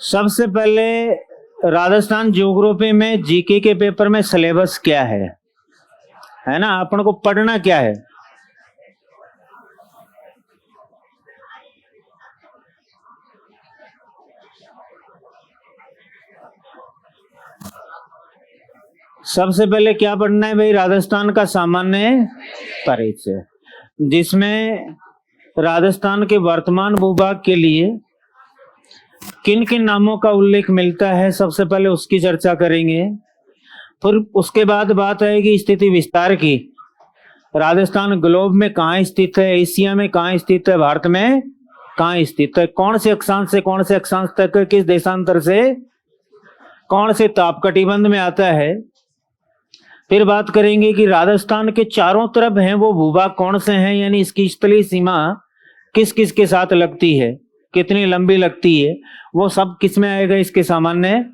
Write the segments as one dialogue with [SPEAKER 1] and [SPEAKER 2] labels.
[SPEAKER 1] सबसे पहले राजस्थान ज्योग्राफी में जीके के पेपर में सिलेबस क्या है ना, अपन को पढ़ना क्या है। सबसे पहले क्या पढ़ना है भाई, राजस्थान का सामान्य परिचय, जिसमें राजस्थान के वर्तमान भूभाग के लिए किन किन नामों का उल्लेख मिलता है, सबसे पहले उसकी चर्चा करेंगे। फिर उसके बाद बात आएगी स्थिति विस्तार की, राजस्थान ग्लोब में कहाँ स्थित है, एशिया में कहाँ स्थित है, भारत में कहाँ स्थित है, कौन से अक्षांश से कौन से अक्षांश तक, किस देशांतर से कौन से ताप कटिबंध में आता है। फिर बात करेंगे कि राजस्थान के चारों तरफ हैं वो भूभाग कौन से हैं, यानी इसकी स्थलीय सीमा किस किस के साथ लगती है, कितनी लंबी लगती है, वो सब किस में आएगा, इसके सामान्य।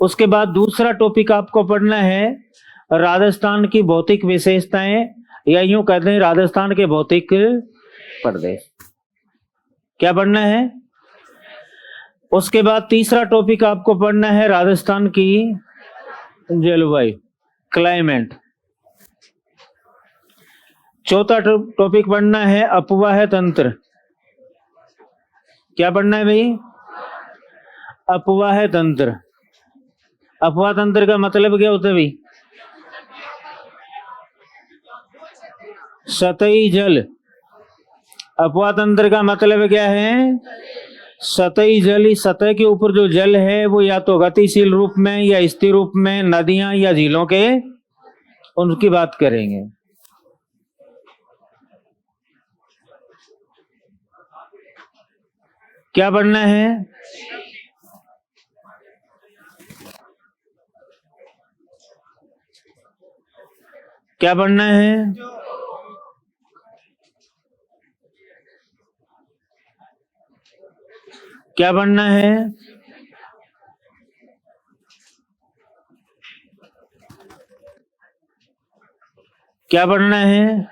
[SPEAKER 1] उसके बाद दूसरा टॉपिक आपको पढ़ना है राजस्थान की भौतिक विशेषताएं, या यूं कहते हैं राजस्थान के भौतिक प्रदेश, क्या पढ़ना है। उसके बाद तीसरा टॉपिक आपको पढ़ना है राजस्थान की जलवायु, क्लाइमेट। चौथा टॉपिक पढ़ना है अपवाह तंत्र, क्या पढ़ना है भाई, अपवाह तंत्र। अपवाह तंत्र का मतलब क्या होता है भाई, सतही जल। अपवाह तंत्र का मतलब क्या है, सतही जल, इस सतह के ऊपर जो जल है वो या तो गतिशील रूप में या स्थिर रूप में, नदियां या झीलों के, उनकी बात करेंगे। क्या पढ़ना है, क्या पढ़ना है, क्या पढ़ना है, क्या पढ़ना है,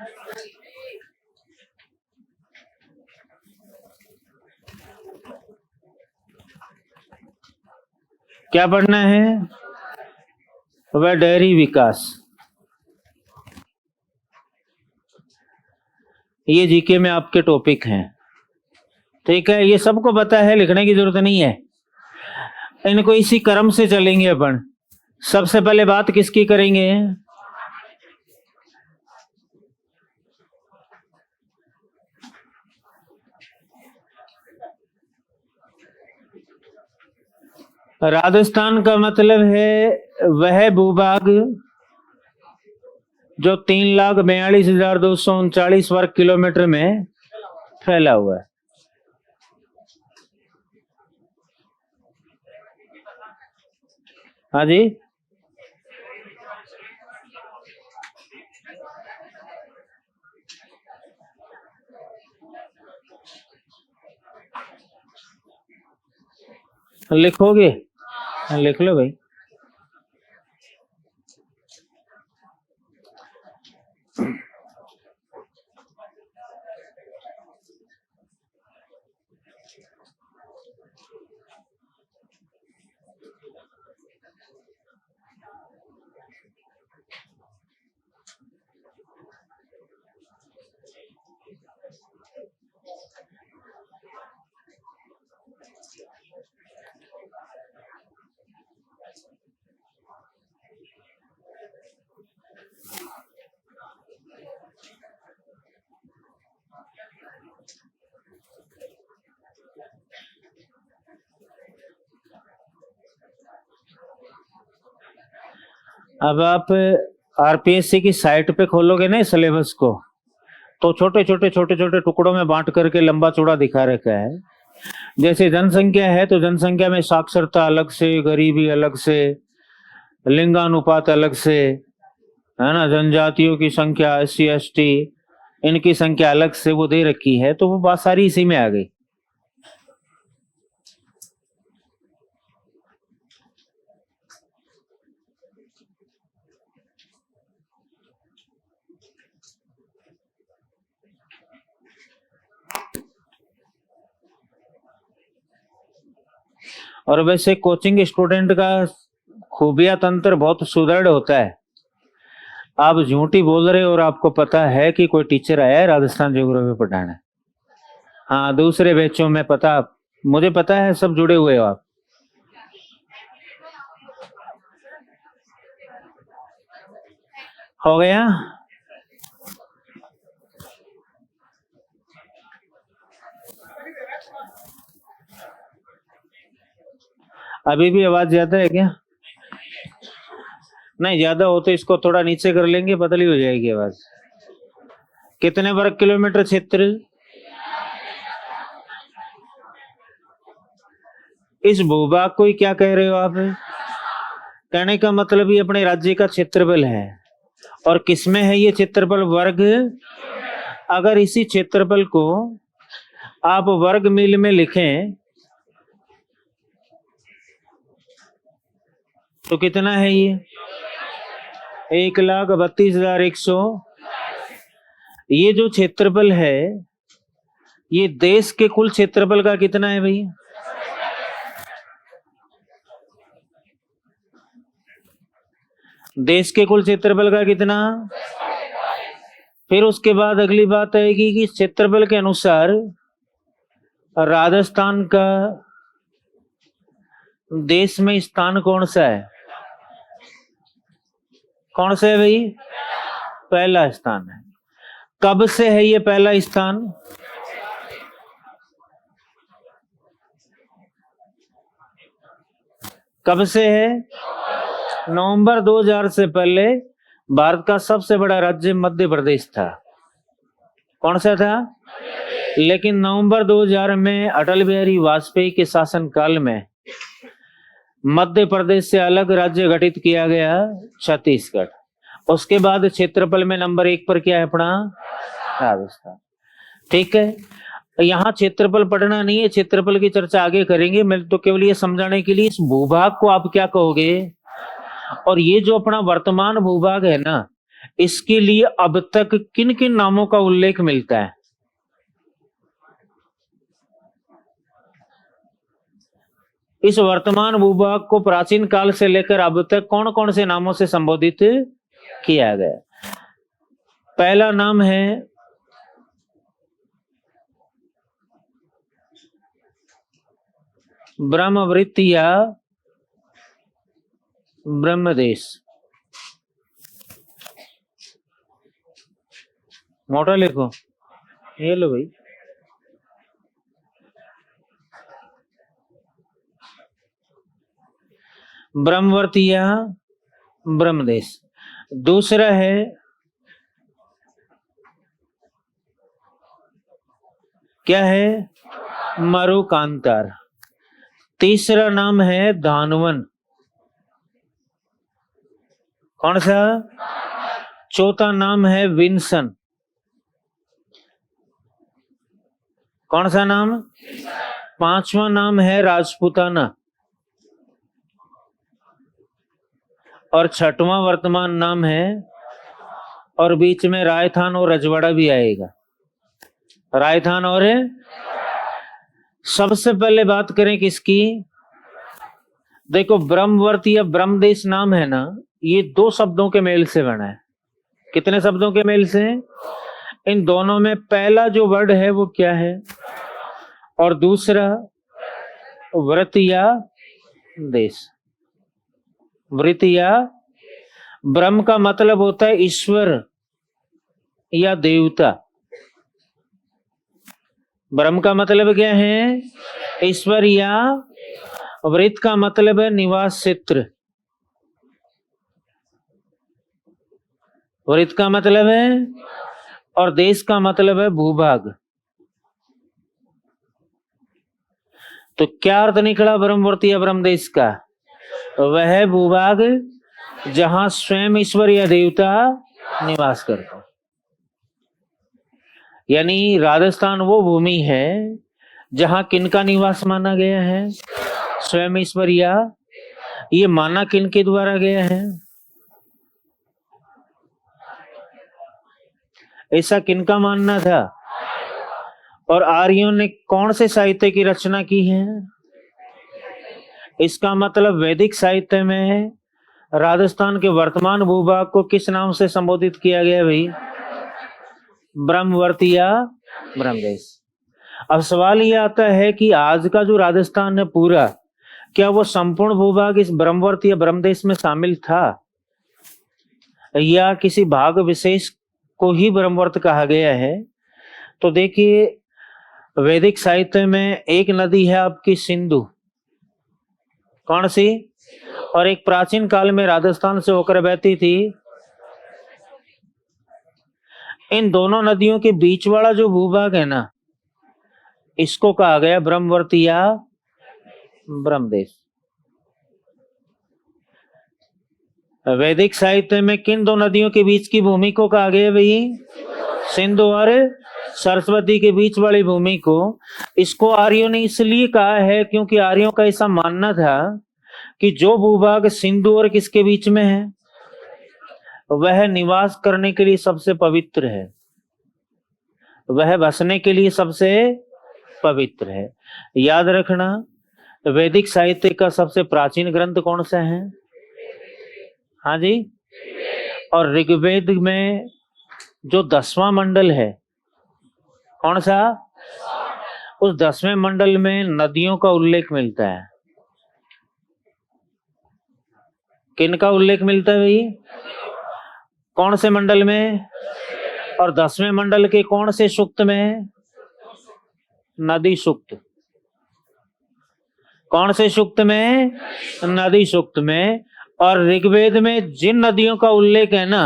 [SPEAKER 1] क्या पढ़ना है, वह डेयरी विकास। ये जीके में आपके टॉपिक हैं, ठीक है, ये सबको पता है, लिखने की जरूरत नहीं है, इनको इसी क्रम से चलेंगे अपन। सबसे पहले बात किसकी करेंगे, राजस्थान का मतलब है वह भूभाग जो 3,42,239 वर्ग किलोमीटर में फैला हुआ है। हाँ जी, लिखोगे, लिख लो भाई। अब आप आरपीएससी की साइट पे खोलोगे ना सिलेबस को, तो छोटे छोटे छोटे छोटे टुकड़ों में बांट करके लंबा चौड़ा दिखा रखा है। जैसे जनसंख्या है तो जनसंख्या में साक्षरता अलग से, गरीबी अलग से, लिंगानुपात अलग से, है ना, जनजातियों की संख्या, एससी एसटी, इनकी संख्या अलग से वो दे रखी है, तो वो बात सारी इसी में आ गई। और वैसे कोचिंग स्टूडेंट का खूबिया तंत्र बहुत सुदृढ़ होता है। आप झूठी बोल रहे हो और आपको पता है कि कोई टीचर आया है राजस्थान ज्योग्राफी पढ़ाने। हाँ, दूसरे बैचों में पता, मुझे पता है, सब जुड़े हुए हो आप। हो गया? अभी भी आवाज ज्यादा है क्या? नहीं, ज्यादा हो तो इसको थोड़ा नीचे कर लेंगे, पतली हो जाएगी आवाज। कितने वर्ग किलोमीटर क्षेत्र? इस भूभाग को ही क्या कह रहे हो आप? कहने का मतलब ये अपने राज्य का क्षेत्रफल है। और किसमें है ये क्षेत्रफल? वर्ग। अगर इसी क्षेत्रफल को आप वर्ग मील में लिखें तो कितना है ये? 1,32,100। ये जो क्षेत्रफल है ये देश के कुल क्षेत्रफल का कितना है भाई? देश के कुल क्षेत्रफल का कितना? फिर उसके बाद अगली बात आएगी कि क्षेत्रफल के अनुसार राजस्थान का देश में स्थान कौन सा है? कौन सा है भाई? पहला स्थान है। कब से है ये पहला स्थान? कब से है? नवंबर 2000 से पहले भारत का सबसे बड़ा राज्य मध्य प्रदेश था। कौन सा था? लेकिन नवंबर 2000 में अटल बिहारी वाजपेयी के शासनकाल में मध्य प्रदेश से अलग राज्य गठित किया गया, छत्तीसगढ़। उसके बाद क्षेत्रफल में नंबर 1 पर क्या है अपना? राजस्थान। ठीक है, यहाँ क्षेत्रफल पढ़ना नहीं है, क्षेत्रफल की चर्चा आगे करेंगे। मैं तो केवल ये समझाने के लिए इस भूभाग को आप क्या कहोगे। और ये जो अपना वर्तमान भूभाग है ना, इसके लिए अब तक किन किन नामों का उल्लेख मिलता है? इस वर्तमान भूभाग को प्राचीन काल से लेकर अब तक कौन कौन से नामों से संबोधित किया गया? पहला नाम है ब्रह्मवृत्त या ब्रह्मदेश। मोटा लिखो, ये लो भाई। ब्रह्मवर्त या ब्रह्मदेश। दूसरा है क्या है? मरुकांतार। तीसरा नाम है धानवन। कौन सा? चौथा नाम है विंसन। कौन सा नाम? पांचवा नाम है राजपूताना। और छठवां वर्तमान नाम है, और बीच में रायथान और रजवाड़ा भी आएगा। रायथान और सबसे पहले बात करें किसकी? देखो, ब्रह्मवर्त या ब्रह्मदेश नाम है ना, ये 2 शब्दों के मेल से बना है। कितने शब्दों के मेल से? इन दोनों में पहला जो वर्ड है वो क्या है? और दूसरा व्रत या देश। वृत्त या, ब्रह्म का मतलब होता है ईश्वर या देवता। ब्रह्म का मतलब क्या है? ईश्वर या। वृत्त का मतलब है निवास क्षेत्र। वृत्त का मतलब है, और देश का मतलब है भूभाग। तो क्या अर्थ निकला ब्रह्मवर्त या ब्रह्मदेश का? वह भूभाग जहां स्वयं ईश्वर या देवता निवास करते। यानी राजस्थान वो भूमि है जहां किनका निवास माना गया है? स्वयं ईश्वर या। ये माना किनके द्वारा गया है? ऐसा किनका मानना था? और आर्यों ने कौन से साहित्य की रचना की है? इसका मतलब वैदिक साहित्य में राजस्थान के वर्तमान भूभाग को किस नाम से संबोधित किया गया भाई? ब्रह्मवर्ती या ब्रह्मदेश। अब सवाल ये आता है कि आज का जो राजस्थान है पूरा, क्या वो संपूर्ण भूभाग इस ब्रह्मवर्ती या ब्रह्मदेश में शामिल था, या किसी भाग विशेष को ही ब्रह्मवर्त कहा गया है? तो देखिए, वैदिक साहित्य में एक नदी है आपकी सिंधु, कौन सी? और एक प्राचीन काल में राजस्थान से होकर बहती थी। इन दोनों नदियों के बीच वाला जो भूभाग है ना, इसको कहा गया ब्रह्मवर्ती या ब्रह्मदेश। वैदिक साहित्य में किन दो नदियों के बीच की भूमि को कहा गया भाई? सिंधु और सरस्वती के बीच वाली भूमि को। इसको आर्यों ने इसलिए कहा है क्योंकि आर्यों का ऐसा मानना था कि जो भूभाग सिंधु और किसके बीच में है, वह निवास करने के लिए सबसे पवित्र है, वह बसने के लिए सबसे पवित्र है। याद रखना, वैदिक साहित्य का सबसे प्राचीन ग्रंथ कौन सा है? हाँ जी। और ऋग्वेद में जो 10वां मंडल है, कौन सा? उस 10वें मंडल में नदियों का उल्लेख मिलता है। किन का उल्लेख मिलता है भाई? कौन से मंडल में? और 10वें मंडल के कौन से सूक्त में? नदी सूक्त। कौन से सूक्त में? नदी सूक्त में। और ऋग्वेद में जिन नदियों का उल्लेख है ना,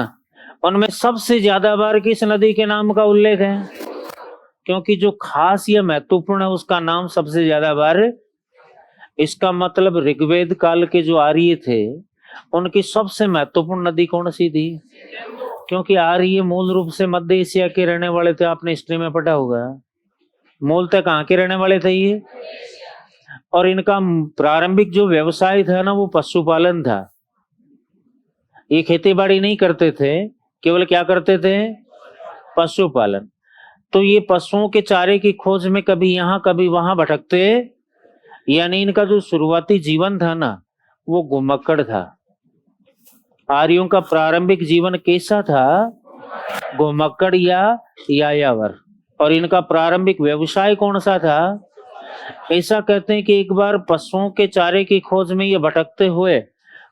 [SPEAKER 1] उनमें सबसे ज्यादा बार किस नदी के नाम का उल्लेख है? क्योंकि जो खास या महत्वपूर्ण है उसका नाम सबसे ज्यादा बार। इसका मतलब ऋग्वेद काल के जो आर्य थे, उनकी सबसे महत्वपूर्ण नदी कौन सी थी? क्योंकि आर्य मूल रूप से मध्य एशिया के रहने वाले थे, आपने हिस्ट्री में पढ़ा होगा। मूलतः कहाँ के रहने वाले थे ये? और इनका प्रारंभिक जो व्यवसाय था ना, वो पशुपालन था। ये खेती बाड़ी नहीं करते थे, केवल क्या करते थे? पशुपालन। तो ये पशुओं के चारे की खोज में कभी यहाँ कभी वहां भटकते, यानी इनका जो शुरुआती जीवन था ना, वो घुमक्कड़ था। आर्यों का प्रारंभिक जीवन कैसा था? घुमक्कड़ या यायावर। और इनका प्रारंभिक व्यवसाय कौन सा था? ऐसा कहते हैं कि एक बार पशुओं के चारे की खोज में ये भटकते हुए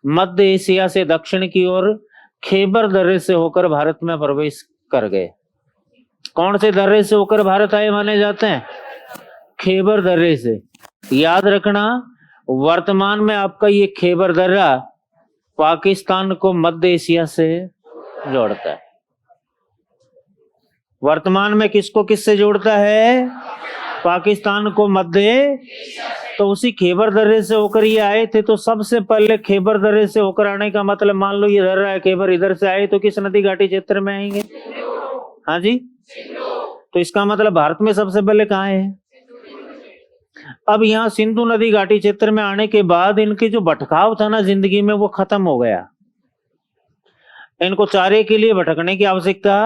[SPEAKER 1] मध्य एशिया से दक्षिण की ओर खैबर दर्रे से होकर भारत में प्रवेश कर गए। कौन से दर्रे से होकर भारत आए माने जाते हैं? खैबर दर्रे से। याद रखना, वर्तमान में आपका ये खैबर दर्रा पाकिस्तान को मध्य एशिया से जोड़ता है। वर्तमान में किसको किससे जोड़ता है? पाकिस्तान को मध्य। तो उसी खैबर दर्रे से होकर ये आए थे। तो सबसे पहले खैबर दर्रे से होकर आने का मतलब, मान लो ये दर्रा है, खैबर इधर से आए तो किस नदी घाटी क्षेत्र में आएंगे? हाँ जी। तो इसका मतलब भारत में सबसे पहले कहाँ है? अब यहाँ सिंधु नदी घाटी क्षेत्र में आने के बाद इनके जो भटकाव था ना जिंदगी में, वो खत्म हो गया। इनको चारे के लिए भटकने की आवश्यकता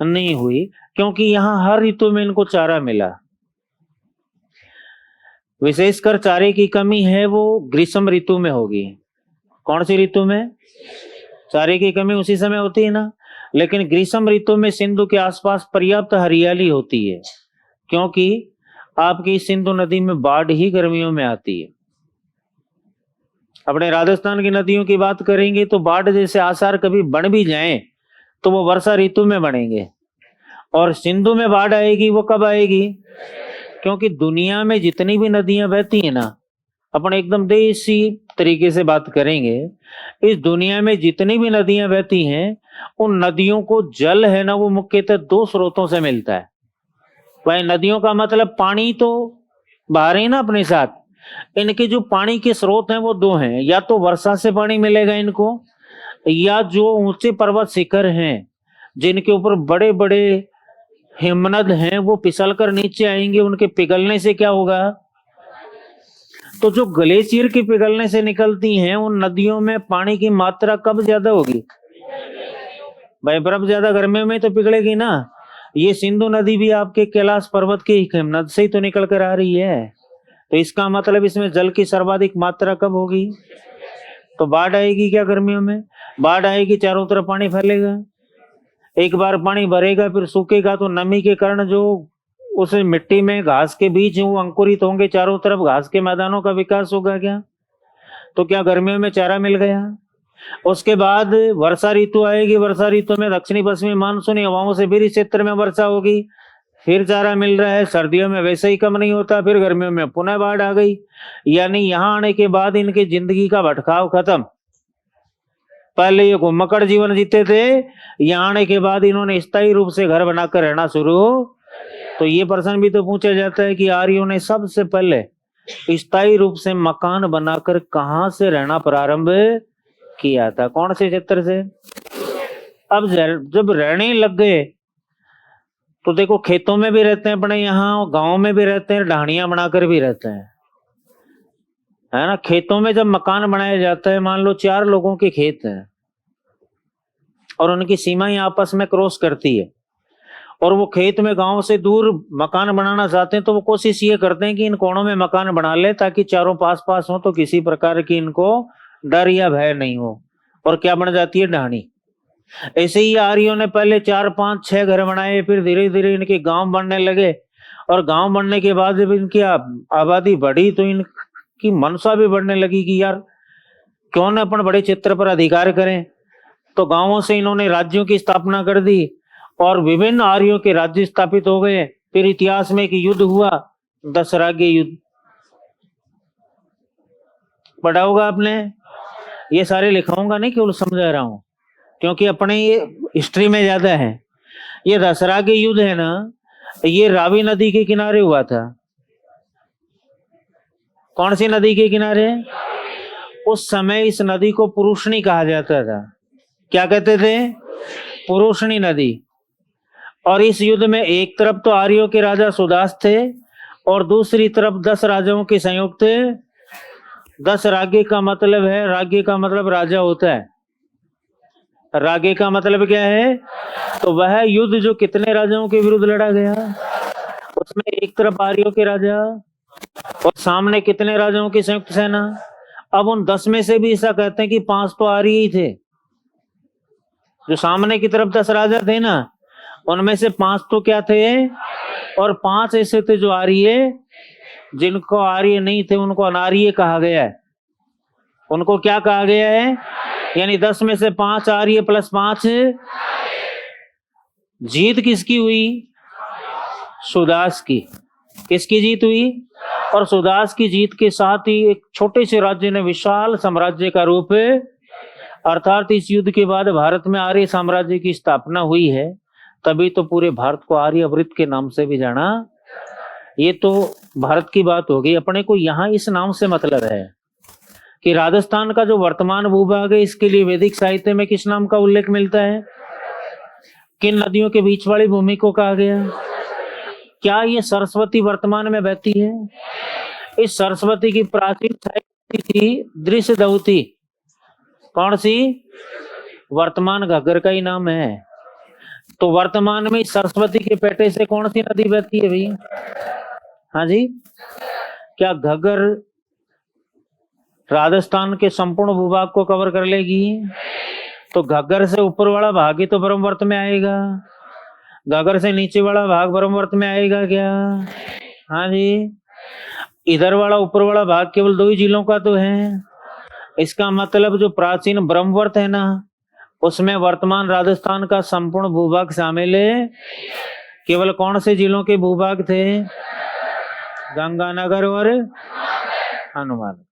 [SPEAKER 1] नहीं हुई, क्योंकि यहाँ हर ऋतु में इनको चारा मिला। विशेषकर चारे की कमी है वो ग्रीष्म ऋतु में होगी। कौन सी ऋतु में? चारे की कमी उसी समय होती है ना। लेकिन ग्रीष्म ऋतु में सिंधु के आसपास पर्याप्त हरियाली होती है, क्योंकि आपकी सिंधु नदी में बाढ़ ही गर्मियों में आती है। अपने राजस्थान की नदियों की बात करेंगे तो बाढ़ जैसे आसार कभी बन भी जाएं तो वो वर्षा ऋतु में बनेंगे। और सिंधु में बाढ़ आएगी वो कब आएगी? क्योंकि दुनिया में जितनी भी नदियां बहती है ना, अपन एकदम देसी तरीके से बात करेंगे, इस दुनिया में जितनी भी नदियां बहती हैं, उन नदियों को जल है ना, वो मुख्यतः दो स्रोतों से मिलता है। भाई नदियों का मतलब पानी तो बहा रहे हैं ना अपने साथ, इनके जो पानी के स्रोत हैं वो दो हैं। या तो वर्षा से पानी मिलेगा इनको, या जो ऊंचे पर्वत शिखर हैं जिनके ऊपर बड़े बड़े हिमनद हैं, वो फिसलकर नीचे आएंगे, उनके पिघलने से क्या होगा? तो जो ग्लेशियर के पिघलने से निकलती हैं उन नदियों में पानी की मात्रा कब ज्यादा होगी? भाई बर्फ ज्यादा गर्मियों में तो पिघलेगी ना। ये सिंधु नदी भी आपके कैलाश पर्वत के हिमनद से ही तो निकल कर आ रही है। तो इसका मतलब इसमें जल की सर्वाधिक मात्रा कब होगी? तो बाढ़ आएगी क्या गर्मियों में? बाढ़ आएगी, चारों तरफ पानी फैलेगा। एक बार पानी भरेगा फिर सूखेगा, तो नमी के कारण जो उस मिट्टी में घास के बीज वो अंकुरित होंगे, चारों तरफ घास के मैदानों का विकास होगा क्या? तो क्या गर्मियों में चारा मिल गया? उसके बाद वर्षा ऋतु आएगी, वर्षा ऋतु में दक्षिणी पश्चिमी मानसूनी हवाओं से फिर इस क्षेत्र में वर्षा होगी, फिर चारा मिल रहा है। सर्दियों में वैसे ही कम नहीं होता, फिर गर्मियों में पुनः बाढ़ आ गई। यानी यहाँ आने के बाद इनकी जिंदगी का भटकाव खत्म। पहले ये घुमक्कड़ जीवन जीते थे, यहाँ आने के बाद इन्होंने स्थायी रूप से घर बनाकर रहना शुरू। तो ये प्रश्न भी तो पूछा जाता है कि आर्यों ने सबसे पहले स्थायी रूप से मकान बनाकर कहां से रहना प्रारंभ किया था? कौन से क्षेत्र से? अब जब रहने लग गए तो देखो, खेतों में भी रहते हैं अपने यहाँ, गांव में भी रहते हैं, ढाणियां बनाकर भी रहते हैं, है ना। खेतों में जब मकान बनाया जाता है, मान लो 4 लोगों के खेत हैं और उनकी सीमाएं आपस में क्रॉस करती है, और वो खेत में गांव से दूर मकान बनाना चाहते हैं, तो वो कोशिश ये करते हैं कि इन कोनों में मकान बना ले ताकि चारों पास पास हो, तो किसी प्रकार की इनको डर या भय नहीं हो। और क्या बन जाती है? ढाणी। ऐसे ही आर्यों ने पहले 4, 5, 6 घर बनाए, फिर धीरे धीरे इनके गांव बनने लगे, और गांव बनने के बाद जब इनकी आबादी बढ़ी तो इनकी मनसा भी बढ़ने लगी कि यार क्यों न अपन बड़े क्षेत्र पर अधिकार करें। तो गांवों से इन्होंने राज्यों की स्थापना कर दी और विभिन्न आर्यों के राज्य स्थापित हो गए। फिर इतिहास में एक युद्ध हुआ, दशराग्य युद्ध, पढ़ा होगा आपने। ये सारे लिखाऊंगा नहीं, केवल समझा रहा हूं क्योंकि अपने ये हिस्ट्री में ज्यादा है। ये दशराग्य युद्ध है ना, ये रावी नदी के किनारे हुआ था। कौन सी नदी के किनारे? उस समय इस नदी को पुरुषनी कहा जाता था। क्या कहते थे? पुरुषनी नदी। और इस युद्ध में एक तरफ तो आर्यों के राजा सुदास थे और दूसरी तरफ 10 राजाओं के संयुक्त 10 राज्य का मतलब है, राज्य का मतलब राजा होता है, राज्य का मतलब क्या है? तो वह युद्ध जो कितने राजाओं के विरुद्ध लड़ा गया, उसमें एक तरफ आर्यों के राजा और सामने कितने राजाओं की संयुक्त सेना। अब उन 10 में से भी ऐसा कहते हैं कि 5 तो आर्य ही थे। जो सामने की तरफ 10 राजा थे ना, उनमें से 5 तो क्या थे, और 5 ऐसे थे जो आर्य, जिनको आर्य नहीं थे उनको अनार्य कहा गया है। उनको क्या कहा गया है? यानी 10 में से 5 आर्य प्लस 5। जीत किसकी हुई? सुदास की। किसकी जीत हुई? और सुदास की जीत के साथ ही एक छोटे से राज्य ने विशाल साम्राज्य का रूप, अर्थात इस युद्ध के बाद भारत में आर्य साम्राज्य की स्थापना हुई है। तभी तो पूरे भारत को आर्यावर्त के नाम से भी जाना। ये तो भारत की बात हो गई। अपने को यहाँ इस नाम से मतलब है कि राजस्थान का जो वर्तमान भूभाग है, इसके लिए वैदिक साहित्य में किस नाम का उल्लेख मिलता है? किन नदियों के बीच वाली भूमि को कहा गया? क्या ये सरस्वती वर्तमान में बहती है? इस सरस्वती की प्राचीन साहित्य थी दृश्यदवती। कौन सी? वर्तमान घग्गर का ही नाम है। तो वर्तमान में सरस्वती के पेटे से कौन सी नदी बहती है भाई? हाँ जी। क्या घग्गर राजस्थान के संपूर्ण भूभाग को कवर कर लेगी? तो घग्गर से ऊपर वाला भाग ही तो ब्रह्मवर्त में आएगा, घग्गर से नीचे वाला भाग ब्रह्मवर्त में आएगा क्या? हाँ जी। इधर वाला ऊपर वाला भाग केवल 2 ही जिलों का तो है। इसका मतलब जो प्राचीन ब्रह्मवर्त है ना, उसमें वर्तमान राजस्थान का संपूर्ण भूभाग शामिल है। केवल कौन से जिलों के भूभाग थे? गंगानगर और हनुमान।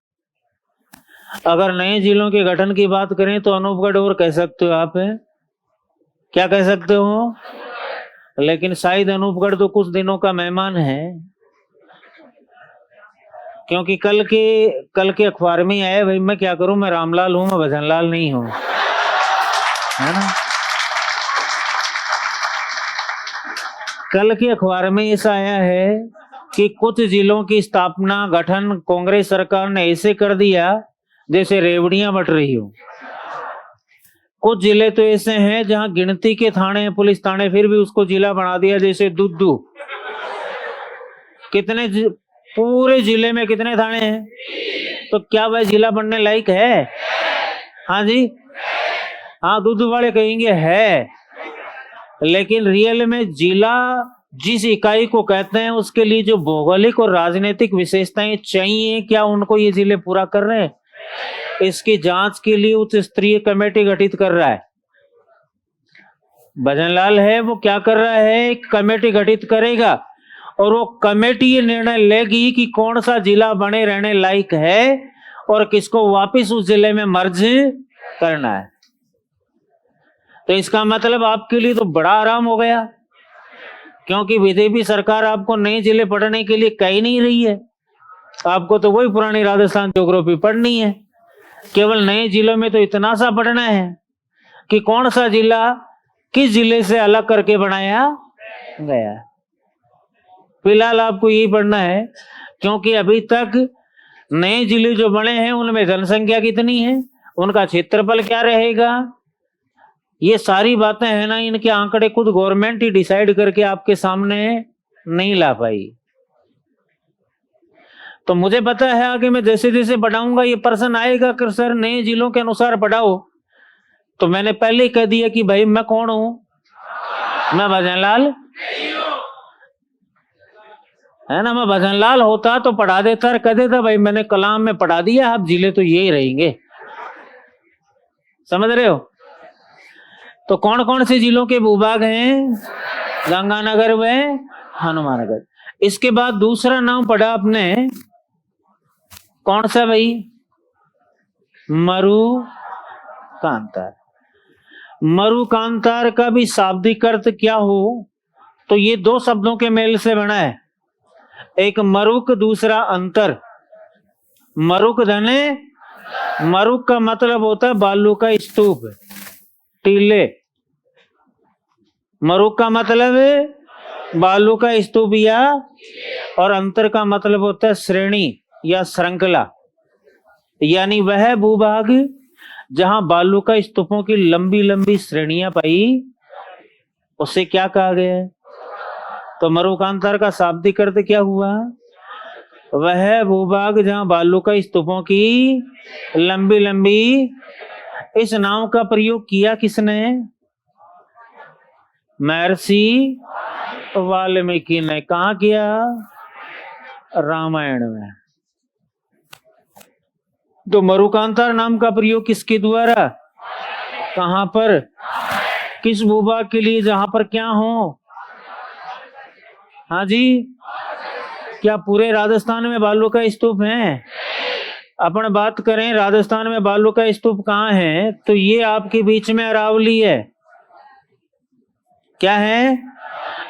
[SPEAKER 1] अगर नए जिलों के गठन की बात करें तो अनूपगढ़ और कह सकते हो आप, क्या कह सकते हो? लेकिन शायद अनूपगढ़ तो कुछ दिनों का मेहमान है, क्योंकि कल के अखबार में आया। भाई मैं क्या करूं, मैं रामलाल हूं, मैं भजनलाल नहीं हूं, है ना। कल के अखबार में ऐसा आया है कि कुछ जिलों की स्थापना गठन कांग्रेस सरकार ने ऐसे कर दिया जैसे रेवड़ियां बट रही हो। कुछ जिले तो ऐसे हैं जहां गिनती के थाने, पुलिस थाने, फिर भी उसको जिला बना दिया जैसे दुद्दू। कितने पूरे जिले में कितने थाने हैं? तो क्या वह जिला बनने लायक है? हाँ जी, हाँ, दूध वाले कहेंगे है, लेकिन रियल में जिला जिस इकाई को कहते हैं उसके लिए जो भौगोलिक और राजनीतिक विशेषताएं चाहिए, क्या उनको ये जिले पूरा कर रहे हैं? इसकी जांच के लिए उच्च स्तरीय कमेटी गठित कर रहा है भजनलाल है, वो क्या कर रहा है, कमेटी गठित करेगा और वो कमेटी ये निर्णय लेगी कि कौन सा जिला बने रहने लायक है और किसको वापस उस जिले में मर्ज करना है। तो इसका मतलब आपके लिए तो बड़ा आराम हो गया, क्योंकि बीजेपी सरकार आपको नए जिले पढ़ने के लिए कह ही नहीं रही है। आपको तो वही पुरानी राजस्थान ज्योग्राफी पढ़नी है। केवल नए जिलों में तो इतना सा पढ़ना है कि कौन सा जिला किस जिले से अलग करके बनाया गया। फिलहाल आपको यही पढ़ना है, क्योंकि अभी तक नए जिले जो बने हैं उनमें जनसंख्या कितनी है, उनका क्षेत्रफल क्या रहेगा, ये सारी बातें है ना, इनके आंकड़े खुद गवर्नमेंट ही डिसाइड करके आपके सामने नहीं ला पाई। तो मुझे पता है आगे मैं जैसे जैसे पढ़ाऊंगा ये प्रश्न आएगा कि सर नए जिलों के अनुसार पढ़ाओ। तो मैंने पहले ही कह दिया कि भाई मैं कौन हूं, मैं भजनलाल है ना। मैं भजनलाल होता तो पढ़ा देता और कह देता भाई मैंने कलाम में पढ़ा दिया, अब जिले तो यही रहेंगे। समझ रहे हो? तो कौन कौन से जिलों के भूभाग हैं? गंगानगर व हनुमानगढ़। इसके बाद दूसरा नाम पढ़ा आपने, कौन सा भाई? मरुकांतार। मरुकांतार का भी शाब्दिक अर्थ क्या हो? तो ये दो शब्दों के मेल से बना है, एक मरुक दूसरा अंतर। मरुक धने, मरुक का मतलब होता है बालू का स्तूप, टीले। मरुक का मतलब है बालू का स्तूप या, और अंतर का मतलब होता है श्रेणी या श्रृंखला, यानी वह भूभाग जहां बालू का स्तूपों की लंबी लंबी श्रेणियां पाई, उसे क्या कहा गया है? तो मरुकांतार का शाब्दिक अर्थ क्या हुआ? वह भूभाग जहां बालू का स्तूपों की लंबी लंबी। इस नाम का प्रयोग किया किसने? महर्षि वाल्मीकि ने। कहा किया? रामायण में। तो मरुकांतार नाम का प्रयोग किसके द्वारा, कहां पर, किस भूभाग के लिए जहां पर क्या हो? हाँ जी, क्या पूरे राजस्थान में बालू का स्तूप है? अपन बात करें राजस्थान में बालू का स्तूप कहाँ है, तो ये आपके बीच में अरावली है। क्या है?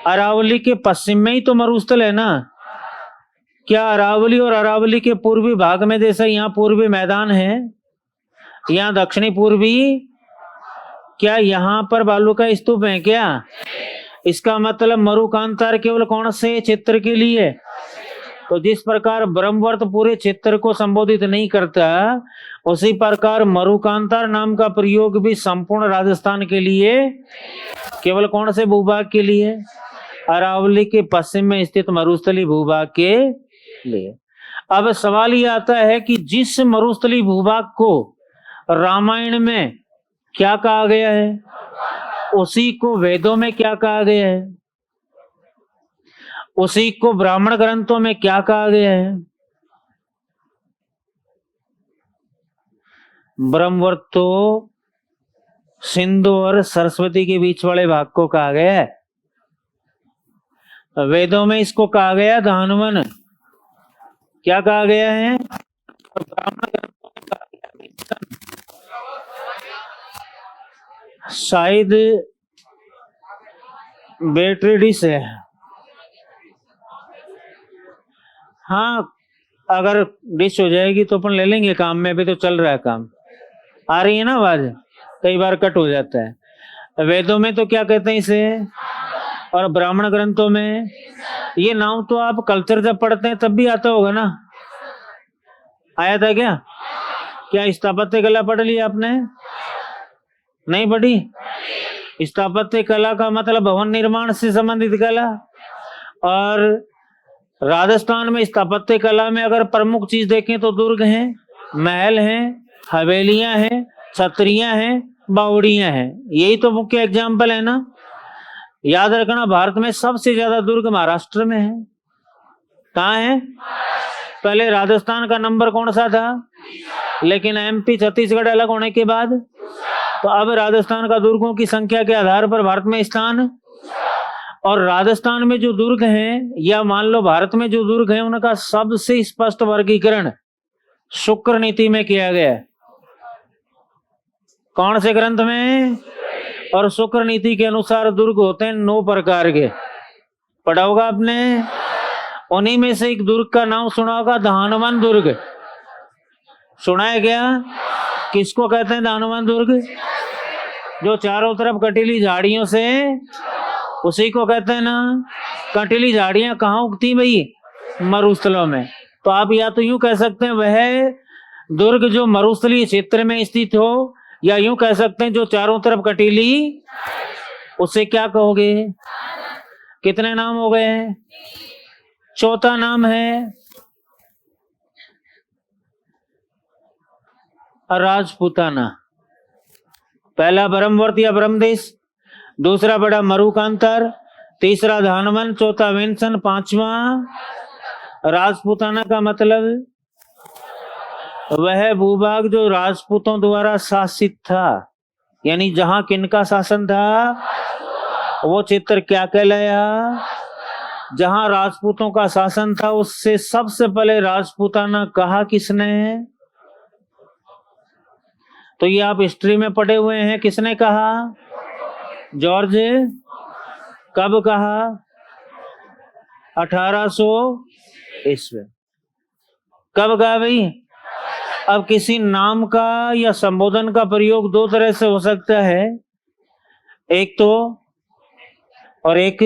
[SPEAKER 1] अरावली के पश्चिम में ही तो मरुस्थल है ना। क्या अरावली और अरावली के पूर्वी भाग में, जैसे यहाँ पूर्वी मैदान है, यहाँ दक्षिणी पूर्वी, क्या यहाँ पर बालू का स्तूप है क्या? इसका मतलब मरुकांतार केवल कौन से क्षेत्र के लिए? तो जिस प्रकार ब्रह्मवर्त पूरे क्षेत्र को संबोधित नहीं करता, उसी प्रकार मरुकांतार नाम का प्रयोग भी संपूर्ण राजस्थान के लिए, केवल कौन से भूभाग के लिए? अरावली के पश्चिम में स्थित मरुस्थली भूभाग के लिए। अब सवाल ये आता है कि जिस मरुस्थली भूभाग को रामायण में क्या कहा गया है, उसी को वेदों में क्या कहा गया है, उसी को ब्राह्मण ग्रंथों में क्या कहा गया है? ब्रह्मवर्त तो सिंधु और सरस्वती के बीच वाले भाग को कहा गया है। वेदों में इसको कहा गया धानवन। क्या कहा गया है? और ब्राह्मण ग्रंथों में कहा गया शायद बैटरी डिश है। हाँ, अगर डिश हो जाएगी तो अपन ले लेंगे काम में, अभी तो चल रहा है काम। आ रही है ना आवाज? कई बार कट हो जाता है। वेदों में तो क्या कहते हैं इसे, और ब्राह्मण ग्रंथों में? ये नाम तो आप कल्चर जब पढ़ते हैं तब भी आता होगा ना। आया था क्या? क्या स्थापत्य कला पढ़ ली आपने? नहीं पढ़ी? स्थापत्य कला का मतलब भवन निर्माण से संबंधित कला, और राजस्थान में स्थापत्य कला में अगर प्रमुख चीज देखें तो दुर्ग हैं, महल हैं, हवेलियां हैं, छतरियां हैं, बावड़ियां हैं। यही तो मुख्य एग्जाम्पल है ना। याद रखना, भारत में सबसे ज्यादा दुर्ग महाराष्ट्र में है। कहाँ है? पहले राजस्थान का नंबर कौन सा था, लेकिन एमपी छत्तीसगढ़ अलग होने के बाद तो अब राजस्थान का दुर्गों की संख्या के आधार पर भारत में स्थान। और राजस्थान में जो दुर्ग हैं, या मान लो भारत में जो दुर्ग हैं, उनका सबसे स्पष्ट वर्गीकरण शुक्र नीति में किया गया है। कौन से ग्रंथ में? और शुक्र नीति के अनुसार दुर्ग होते हैं 9 प्रकार के। पढ़ा होगा आपने। उन्हीं में से एक दुर्ग का नाम सुना होगा, धानवन दुर्ग। सुना है क्या? किसको कहते हैं धानवन दुर्ग? जो चारों तरफ कटीली झाड़ियों से, उसी को कहते हैं ना। कटीली झाड़ियां कहाँ उगती भाई? मरुस्थलों में। तो आप या तो यूं कह सकते हैं वह दुर्ग जो मरुस्थलीय क्षेत्र में स्थित हो, या यूं कह सकते हैं जो चारों तरफ कटीली, उसे क्या कहोगे? कितने नाम हो गए? चौथा नाम है राजपूताना। पहला ब्रह्मवर्त या ब्रह्मदेश, दूसरा बड़ा मरुकांतर, तीसरा धानवन, चौथा वेंसन, पांचवा राजपूताना। का मतलब वह भूभाग जो राजपूतों द्वारा शासित था, यानी जहां किनका शासन था, वो क्षेत्र क्या कहलाया? जहां राजपूतों का शासन था, उससे सबसे पहले राजपूताना कहा किसने? तो ये आप हिस्ट्री में पढ़े हुए हैं। किसने कहा? जॉर्ज। कब कहा? 1800 ईस्वी। कब कहा भाई? अब किसी नाम का या संबोधन का प्रयोग 2 तरह से हो सकता है, एक तो और एक।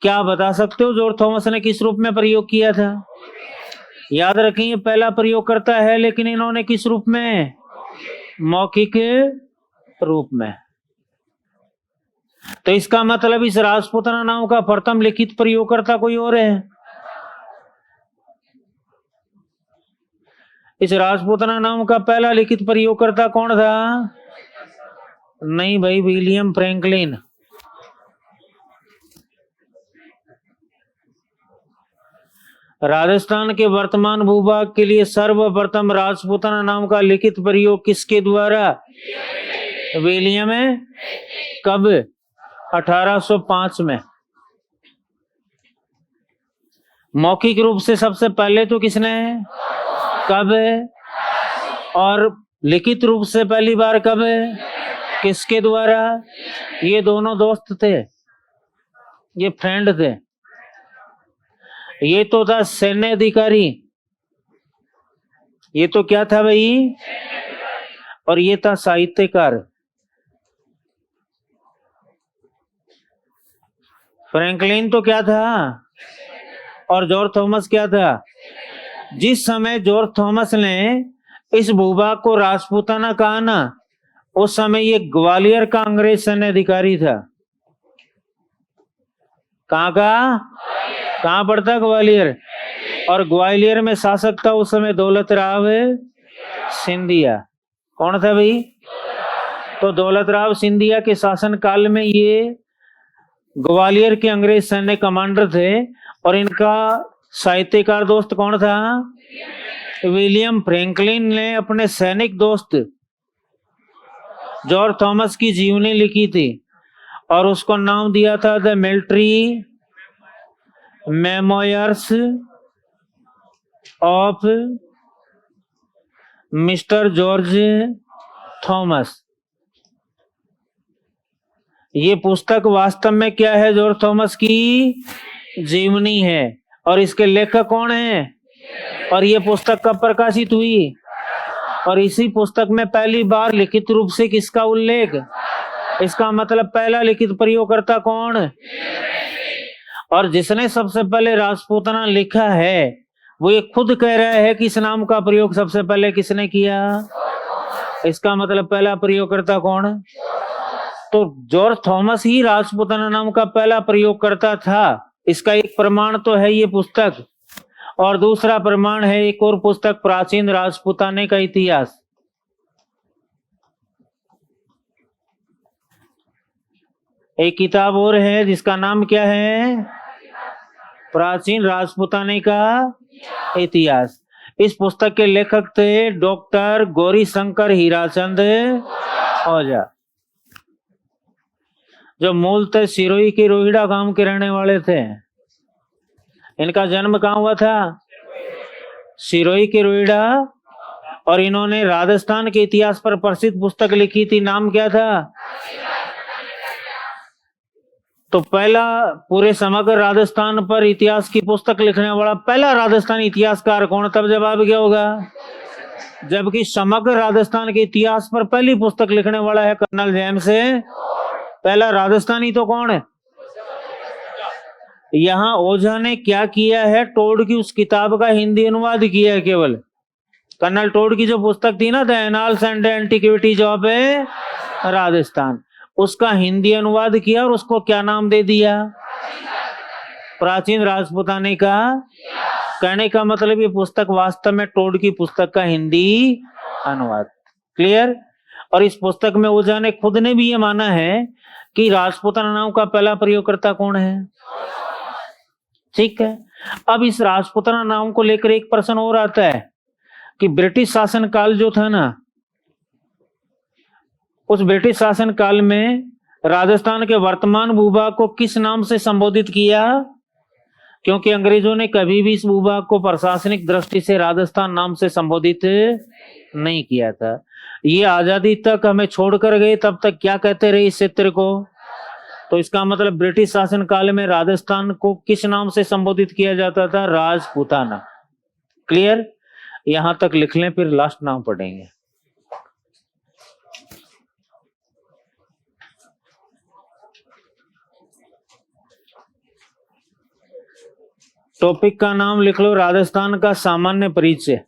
[SPEAKER 1] क्या बता सकते हो जॉर्ज थॉमस ने किस रूप में प्रयोग किया था? याद रखिए, पहला प्रयोग करता है, लेकिन इन्होंने किस रूप में? मौखिक रूप में। तो इसका मतलब इस राजपूताना नाम का प्रथम लिखित प्रयोगकर्ता कोई और है। इस राजपूताना नाम का पहला लिखित प्रयोगकर्ता कौन था? नहीं भाई, विलियम फ्रैंकलिन। राजस्थान के वर्तमान भूभाग के लिए सर्वप्रथम राजपूताना नाम का लिखित प्रयोग किसके द्वारा? विलियम। कब? 1805 में। मौखिक रूप से सबसे पहले तो किसने? कब? और लिखित रूप से पहली बार कब? किसके द्वारा? ये दोनों दोस्त थे, ये फ्रेंड थे। ये तो था सैन्य अधिकारी, ये तो क्या था भाई? और ये था साहित्यकार। फ्रैंकलिन तो क्या था? और जॉर्ज थॉमस क्या था? जिस समय जॉर्ज थॉमस ने इस भूभाग को राजपूताना कहा ना, उस समय ये ग्वालियर का अंग्रेज सैन्य अधिकारी था। कहाँ का? कहाँ पड़ता? ग्वालियर। और ग्वालियर में शासक था उस समय दौलत राव सिंधिया। कौन था भाई? तो दौलत राव सिंधिया के शासन काल में ये ग्वालियर के अंग्रेज सैन्य कमांडर थे। और इनका साहित्यकार दोस्त कौन था? विलियम फ्रैंकलिन ने अपने सैनिक दोस्त जॉर्ज थॉमस की जीवनी लिखी थी और उसको नाम दिया था the military memoirs of mister George Thomas. ये पुस्तक वास्तव में क्या है? जॉर्ज थॉमस की जीवनी है। और इसके लेखक कौन है? और ये पुस्तक कब प्रकाशित हुई? और इसी पुस्तक में पहली बार लिखित रूप से किसका उल्लेख? इसका मतलब पहला लिखित प्रयोगकर्ता कौन? और जिसने सबसे पहले राजपूताना लिखा है, वो ये खुद कह रहा है कि इस नाम का प्रयोग सबसे पहले किसने किया? इसका मतलब पहला प्रयोगकर्ता कौन? तो जॉर्ज थॉमस ही राजपूताना नाम का पहला प्रयोग करता था। इसका एक प्रमाण तो है ये पुस्तक, और दूसरा प्रमाण है एक और पुस्तक, प्राचीन राजपूताने का इतिहास। एक किताब और है जिसका नाम क्या है, प्राचीन राजपूताने का इतिहास। इस पुस्तक के लेखक थे डॉक्टर गौरी शंकर हीराचंद ओझा, जो मूलतः सिरोही के रोहिड़ा गांव के रहने वाले थे। इनका जन्म कहाँ हुआ था, सिरोही के रोहिड़ा, और इन्होंने राजस्थान के इतिहास पर प्रसिद्ध पुस्तक लिखी थी, नाम क्या था। तो पहला पूरे समग्र राजस्थान पर इतिहास की पुस्तक लिखने वाला पहला राजस्थानी इतिहासकार कौन, तब जवाब क्या होगा। जबकि समग्र राजस्थान के इतिहास पर पहली पुस्तक लिखने वाला है कर्नल जेम्स, पहला राजस्थानी तो कौन है। यहाँ ओझा ने क्या किया है, टोड की उस किताब का हिंदी अनुवाद किया है केवल। कर्नल टोड की जो पुस्तक थी ना, the annals and antiquities of Rajasthan, उसका हिंदी अनुवाद किया और उसको क्या नाम दे दिया, प्राचीन राजपूताने का। कहने का मतलब ये पुस्तक वास्तव में टोड की पुस्तक का हिंदी अनुवाद। क्लियर। और इस पुस्तक में ओझा ने खुद ने भी ये माना है कि राजपूताना नाम का पहला प्रयोगकर्ता कौन है। ठीक है। अब इस राजपूताना नाम को लेकर एक प्रश्न और आता है कि ब्रिटिश शासन काल जो था ना, उस ब्रिटिश शासन काल में राजस्थान के वर्तमान भूभाग को किस नाम से संबोधित किया। क्योंकि अंग्रेजों ने कभी भी इस भूभाग को प्रशासनिक दृष्टि से राजस्थान नाम से संबोधित नहीं किया था। ये आजादी तक हमें छोड़कर गए, तब तक क्या कहते रहे इस क्षेत्र को। तो इसका मतलब ब्रिटिश शासन काल में राजस्थान को किस नाम से संबोधित किया जाता था, राजपूताना। क्लियर। यहां तक लिख लें, फिर लास्ट नाम पढ़ेंगे। टॉपिक का नाम लिख लो, राजस्थान का सामान्य परिचय।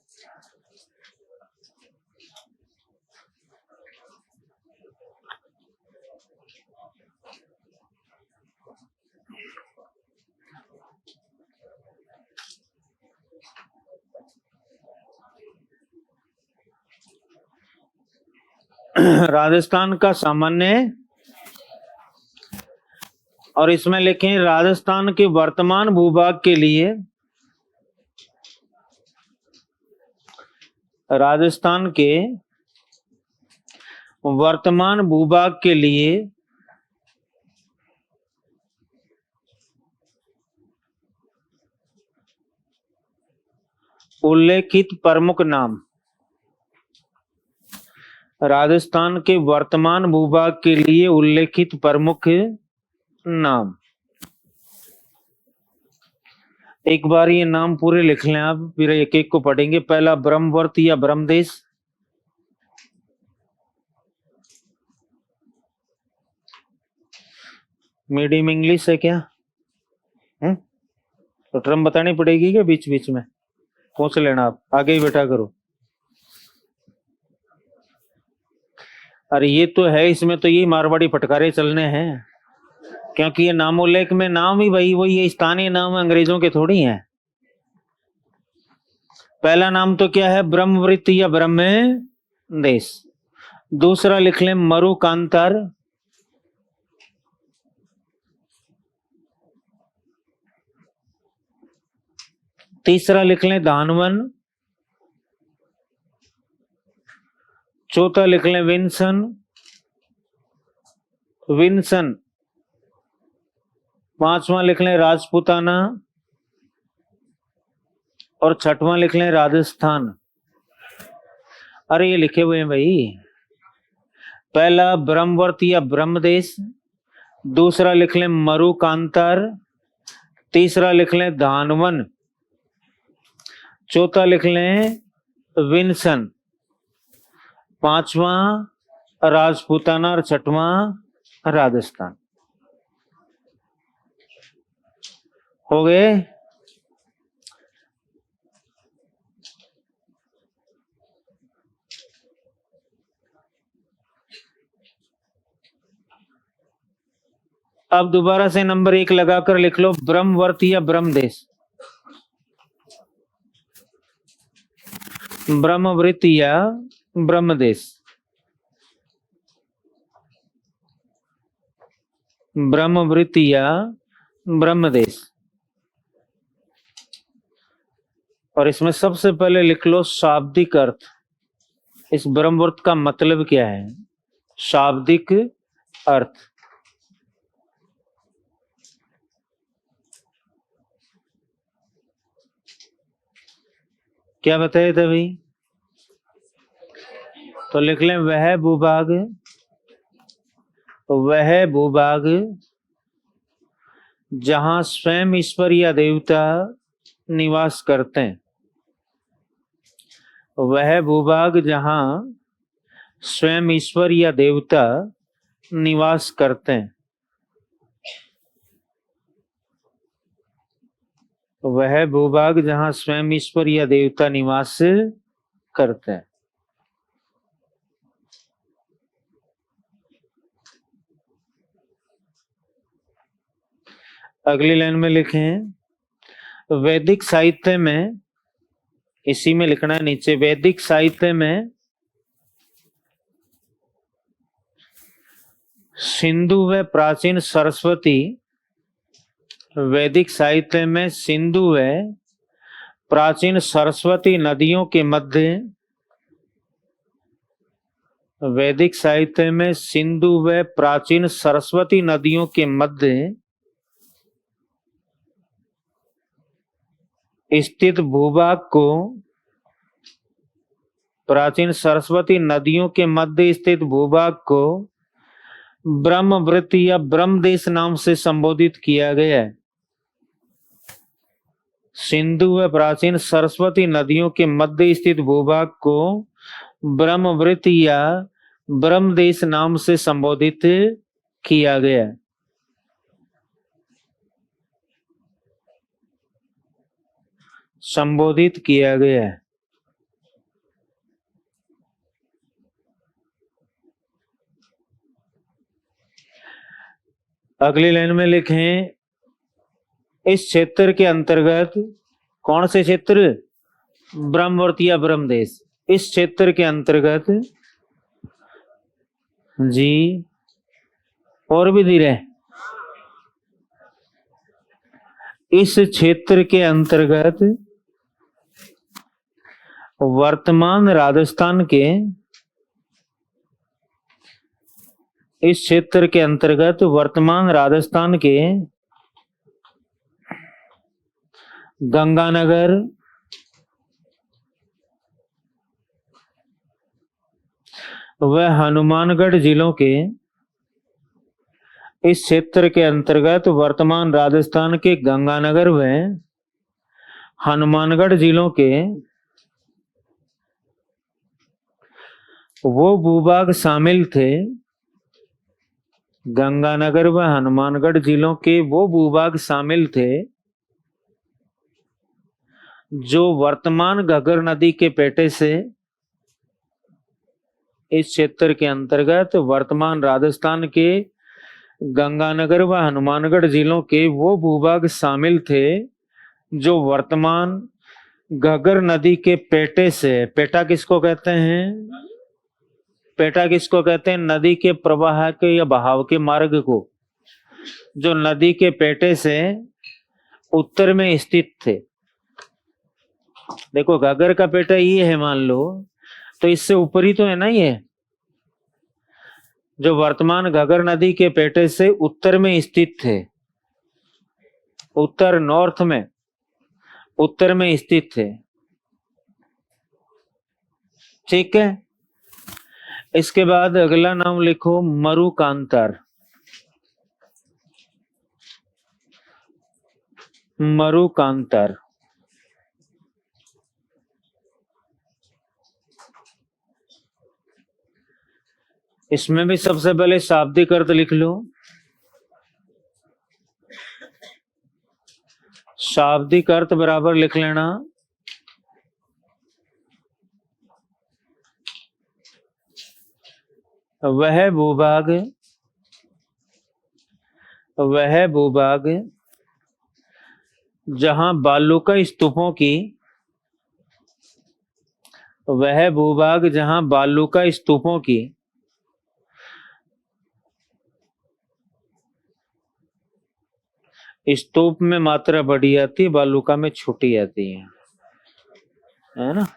[SPEAKER 1] राजस्थान का सामान्य, और इसमें लिखें राजस्थान के वर्तमान भूभाग के लिए, राजस्थान के वर्तमान भूभाग के लिए उल्लेखित प्रमुख नाम। राजस्थान के वर्तमान भूभाग के लिए उल्लेखित प्रमुख नाम। एक बार ये नाम पूरे लिख लें आप, फिर एक एक को पढ़ेंगे। पहला ब्रह्मवर्त या ब्रह्मदेश, मीडियम इंग्लिश है क्या है? तो टर्म बतानी पड़ेगी क्या बीच बीच में, पूछ लेना आप, आगे ही बैठा करो। अरे ये तो है, इसमें तो ये मारवाड़ी फटकारे चलने हैं, क्योंकि ये नामोल्लेख में नाम ही वही वही है, स्थानीय नाम अंग्रेजों के थोड़ी हैं। पहला नाम तो क्या है, ब्रह्मवृत्त या ब्रह्म देश। दूसरा लिख लें मरुकांतर। तीसरा लिख लें धानवन। चौथा लिख लें विंसन, विंसन। पांचवा लिख लें राजपूताना, और छठवां लिख लें राजस्थान। अरे ये लिखे हुए हैं भाई। पहला ब्रह्मवर्त या ब्रह्मदेश, दूसरा लिख लें मरुकांतर, तीसरा लिख लें धानवन, चौथा लिख लें विंसन, पांचवा राजपूताना और छठवां राजस्थान। हो गए। अब दोबारा से नंबर 1 लगाकर लिख लो, ब्रह्मवर्त या ब्रह्मदेश। ब्रह्मवृत्त या ब्रह्मदेश। ब्रह्मवृत्त या ब्रह्मदेश। और इसमें सबसे पहले लिख लो शाब्दिक अर्थ। इस ब्रह्मवृत्त का मतलब क्या है? शाब्दिक अर्थ। क्या बताए थे भाई? तो लिख लें वह भूभाग, वह भूभाग जहां स्वयं ईश्वर या देवता निवास करते हैं। वह भूभाग जहां स्वयं ईश्वर या देवता निवास करते हैं। वह भूभाग जहां स्वयं ईश्वर या देवता निवास करते हैं। अगली लाइन में लिखें, वैदिक साहित्य में, इसी में लिखना है नीचे, वैदिक साहित्य में सिंधु व प्राचीन सरस्वती, वैदिक साहित्य में सिंधु व प्राचीन सरस्वती नदियों के मध्य, वैदिक साहित्य में सिंधु व प्राचीन सरस्वती नदियों के मध्य स्थित भूभाग को, प्राचीन सरस्वती नदियों के मध्य स्थित भूभाग को ब्रह्मवृत्त या ब्रह्मदेश नाम से संबोधित किया गया है। सिंधु व प्राचीन सरस्वती नदियों के मध्य स्थित भूभाग को ब्रह्मवृत्त या ब्रह्मदेश नाम से संबोधित किया गया है। संबोधित किया गया है। अगली लाइन में लिखें, इस क्षेत्र के अंतर्गत, कौन से क्षेत्र? ब्रह्मवर्त या ब्रह्मदेश। इस क्षेत्र के अंतर्गत जी, और भी धीरे, इस क्षेत्र के अंतर्गत वर्तमान राजस्थान के, इस क्षेत्र के अंतर्गत वर्तमान राजस्थान के गंगानगर व हनुमानगढ़ जिलों के, इस क्षेत्र के अंतर्गत वर्तमान राजस्थान के गंगानगर व हनुमानगढ़ जिलों के वो भूभाग शामिल थे, गंगानगर व हनुमानगढ़ जिलों के वो भूभाग शामिल थे जो वर्तमान घग्गर नदी के पेटे से, इस क्षेत्र के अंतर्गत वर्तमान राजस्थान के गंगानगर व हनुमानगढ़ जिलों के वो भूभाग शामिल थे जो वर्तमान घग्गर नदी के पेटे से, पेटा किसको कहते हैं? पेटा किसको कहते हैं? नदी के प्रवाह के या बहाव के मार्ग को, जो नदी के पेटे से उत्तर में स्थित थे। देखो घग्गर का पेटा ये है मान लो, तो इससे ऊपरी तो है ना ये, जो वर्तमान घग्गर नदी के पेटे से उत्तर में स्थित थे, उत्तर नॉर्थ में, उत्तर में स्थित थे। ठीक है। इसके बाद अगला नाम लिखो मरुकांतर। मरुकांतर, इसमें भी सबसे पहले शाब्दिक अर्थ लिख लो। शाब्दिक अर्थ बराबर लिख लेना वह भूभाग, वह भूभाग जहां बालू का स्तूपों की वह भूभाग जहां बालू का स्तूपों की स्तूप में मात्रा बढ़ी आती है, बालूका में छूटी आती है ना।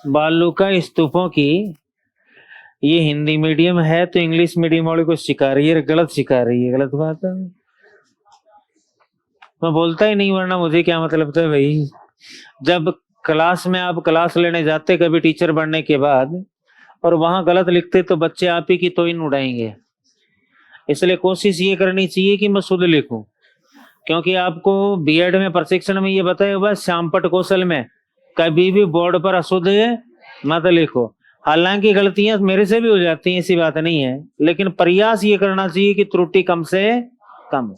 [SPEAKER 1] बालूका स्तूपों की, ये हिंदी मीडियम है तो इंग्लिश मीडियम वाले को सिखा रही है, गलत सिखा रही है, गलत बात है। मैं बोलता ही नहीं, वरना मुझे क्या मतलब था भाई। जब क्लास में आप क्लास लेने जाते कभी टीचर बनने के बाद और वहां गलत लिखते तो बच्चे आप ही की तोइन उड़ाएंगे। इसलिए कोशिश ये करनी चाहिए कि मैं शुद्ध लिखूं, क्योंकि आपको बीएड में प्रशिक्षण में ये बताया हुआ श्यामपट कौशल में कभी भी बोर्ड पर अशुद्ध मत लिखो। हालांकि गलतियां मेरे से भी हो जाती हैं, ऐसी बात नहीं है, लेकिन प्रयास ये करना चाहिए कि त्रुटि कम से कम।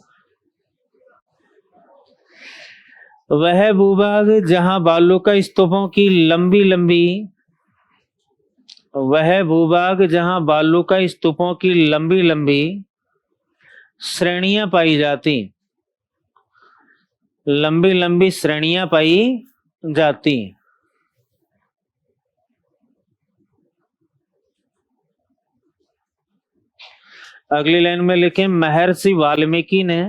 [SPEAKER 1] वह भूभाग जहां बालू का स्तूपों की लंबी लंबी वह भूभाग जहां बालू का स्तूपों की लंबी लंबी श्रेणियां पाई जाती, लंबी लंबी श्रेणियां पाई जाती। अगली लाइन में लिखें, महर्षि वाल्मीकि ने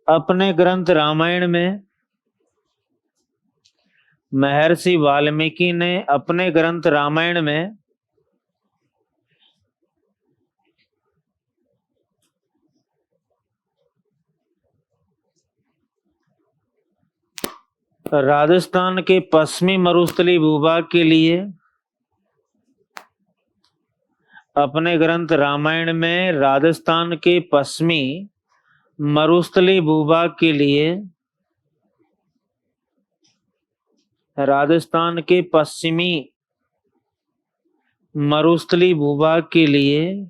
[SPEAKER 1] अपने ग्रंथ रामायण में महर्षि वाल्मीकि ने अपने ग्रंथ रामायण में राजस्थान के पश्चिमी मरुस्थलीय भूभाग के लिए अपने ग्रंथ रामायण में राजस्थान के पश्चिमी मरुस्थलीय भूभाग के लिए राजस्थान के पश्चिमी मरुस्थलीय भूभाग के लिए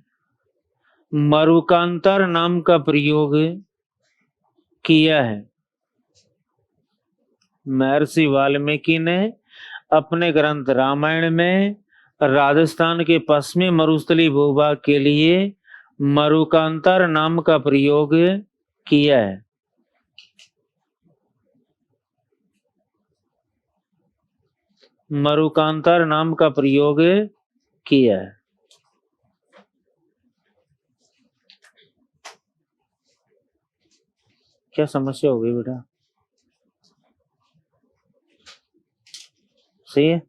[SPEAKER 1] मरुकांतर नाम का प्रयोग किया है। महर्षि वाल्मीकि ने अपने ग्रंथ रामायण में राजस्थान के पश्चिमी मरुस्थलीय भूभाग के लिए मरुकांतर नाम का प्रयोग किया है। मरुकांतर नाम का प्रयोग किया है। क्या समस्या हो गई बेटा? सही है,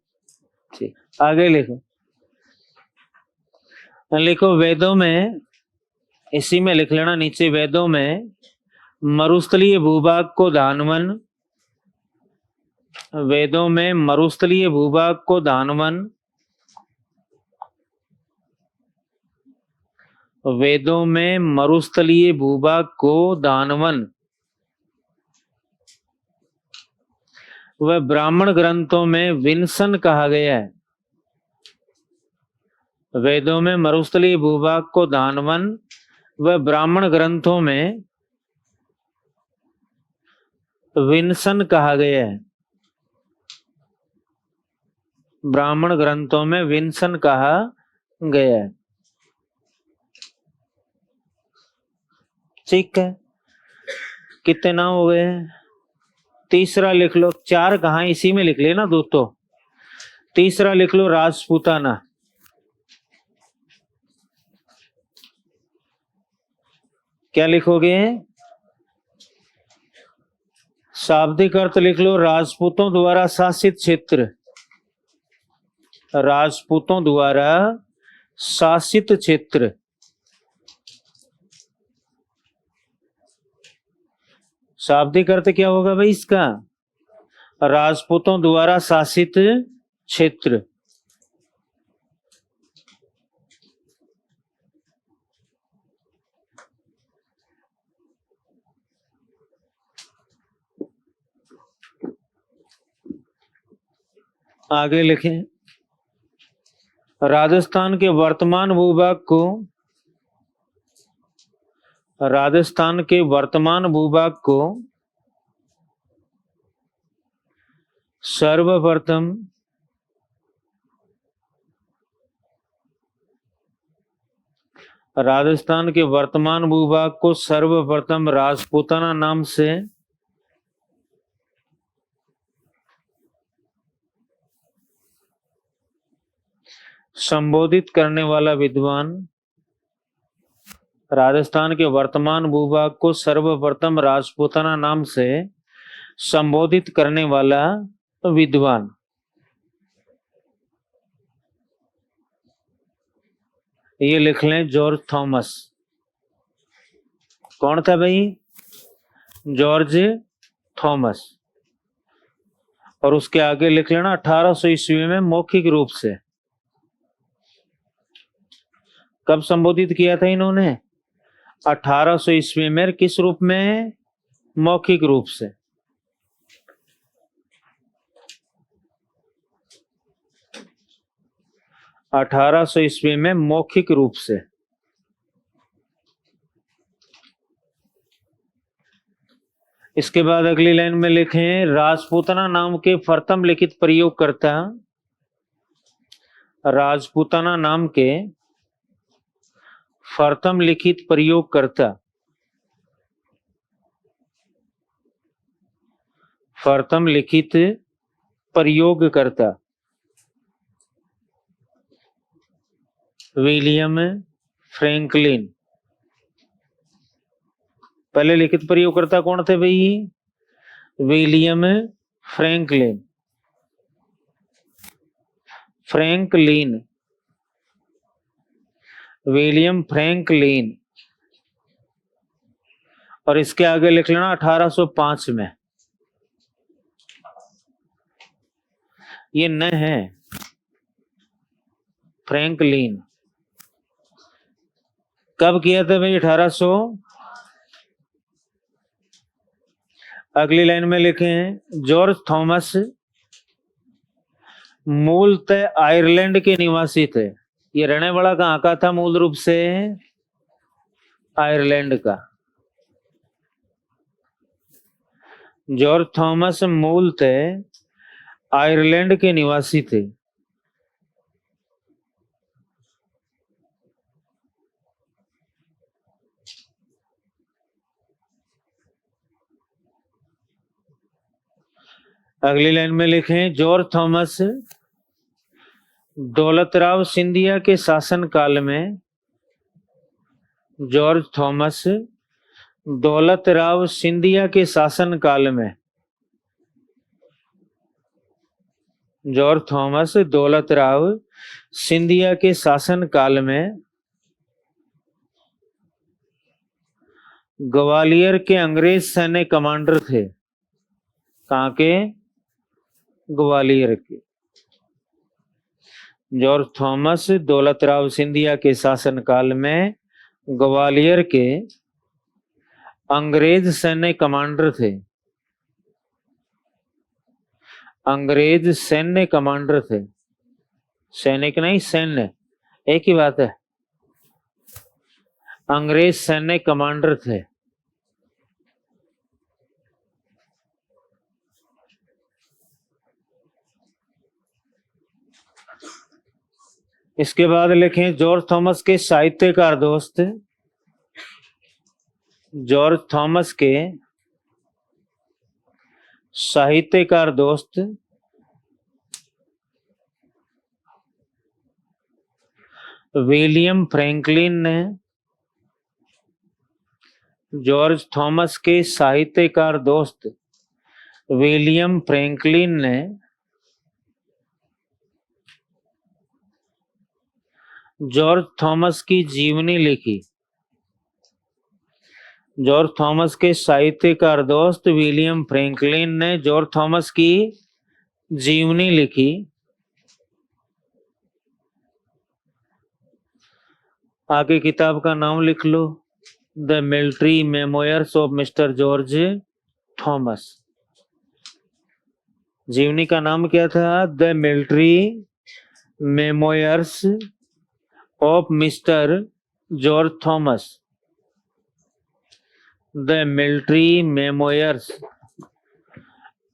[SPEAKER 1] ठीक। आगे लिखो, वेदों में, इसी में लिख लेना नीचे, वेदों में मरुस्थलीय भूभाग को धानवन, वेदों में मरुस्थलीय भूभाग को धानवन, वेदों में मरुस्थलीय भूभाग को दानवन वह ब्राह्मण ग्रंथों में विंसन कहा गया है। वेदों में मरुस्थलीय भूभाग को दानवन वह ब्राह्मण ग्रंथों में विंसन कहा गया है। ब्राह्मण ग्रंथों में विंसन कहा गया है। ठीक है, कितने नाम हो गए? तीसरा लिख लो, चार कहा इसी में लिख लेना दोस्तों। तीसरा लिख लो, राजपूताना। क्या लिखोगे? शाब्दिक अर्थ लिख लो, राजपूतों द्वारा शासित क्षेत्र, राजपूतों द्वारा शासित क्षेत्र। शाब्दिक अर्थ क्या होगा भाई इसका? राजपूतों द्वारा शासित क्षेत्र। आगे लिखें, राजस्थान के वर्तमान भूभाग को, राजस्थान के वर्तमान भूभाग को सर्वप्रथम राजस्थान के वर्तमान भूभाग को सर्वप्रथम राजपूताना नाम से संबोधित करने वाला विद्वान, राजस्थान के वर्तमान भूभाग को सर्वप्रथम राजपूताना नाम से संबोधित करने वाला विद्वान, ये लिख लें जॉर्ज थॉमस। कौन था भाई? George Thomas. और उसके आगे लिख लेना 1800 ईस्वी में मौखिक रूप से। कब संबोधित किया था इन्होंने? 1800 ईस्वी में। किस रूप में? मौखिक रूप से। अठारह सौ ईस्वी में मौखिक रूप से। इसके बाद अगली लाइन में लिखें राजपूताना नाम के प्रथम लिखित प्रयोगकर्ता, राजपूताना नाम के प्रथम लिखित प्रयोगकर्ता, प्रथम लिखित प्रयोगकर्ता विलियम फ्रैंकलिन। पहले लिखित प्रयोगकर्ता कौन थे भाई? William Franklin. Franklin, William Franklin. और इसके आगे लिख लेना 1805 में। ये न है फ्रैंकलिन। कब किया था भाई? 1800। अगली लाइन में लिखें जॉर्ज थॉमस मूलतः आयरलैंड के निवासी थे। ये रहने वाला कहाँ का था? मूल रूप से आयरलैंड का। जॉर्ज थॉमस मूलतः आयरलैंड के निवासी थे। अगली लाइन में लिखें जॉर्ज थॉमस दौलतराव सिंधिया के शासन काल में, जॉर्ज थॉमस दौलतराव सिंधिया के शासन काल में, जॉर्ज थॉमस दौलतराव सिंधिया के शासन काल में ग्वालियर के अंग्रेज सैन्य कमांडर थे। कहाँ के? ग्वालियर के। जॉर्ज थॉमस दौलतराव सिंधिया के शासन काल में ग्वालियर के अंग्रेज सैन्य कमांडर थे। अंग्रेज सैन्य कमांडर थे। सैनिक नहीं, सैन्य एक ही बात है। अंग्रेज सैन्य कमांडर थे। इसके बाद लिखें जॉर्ज थॉमस के साहित्यकार दोस्त, जॉर्ज थॉमस के साहित्यकार दोस्त विलियम फ्रैंकलिन ने, जॉर्ज थॉमस के साहित्यकार दोस्त विलियम फ्रैंकलिन ने जॉर्ज थॉमस की जीवनी लिखी। जॉर्ज थॉमस के साहित्यकार दोस्त विलियम फ्रैंकलिन ने जॉर्ज थॉमस की जीवनी लिखी। आगे किताब का नाम लिख लो, the military memoirs of mister George Thomas. जीवनी का नाम क्या था? The military memoirs of mister George Thomas. The military memoirs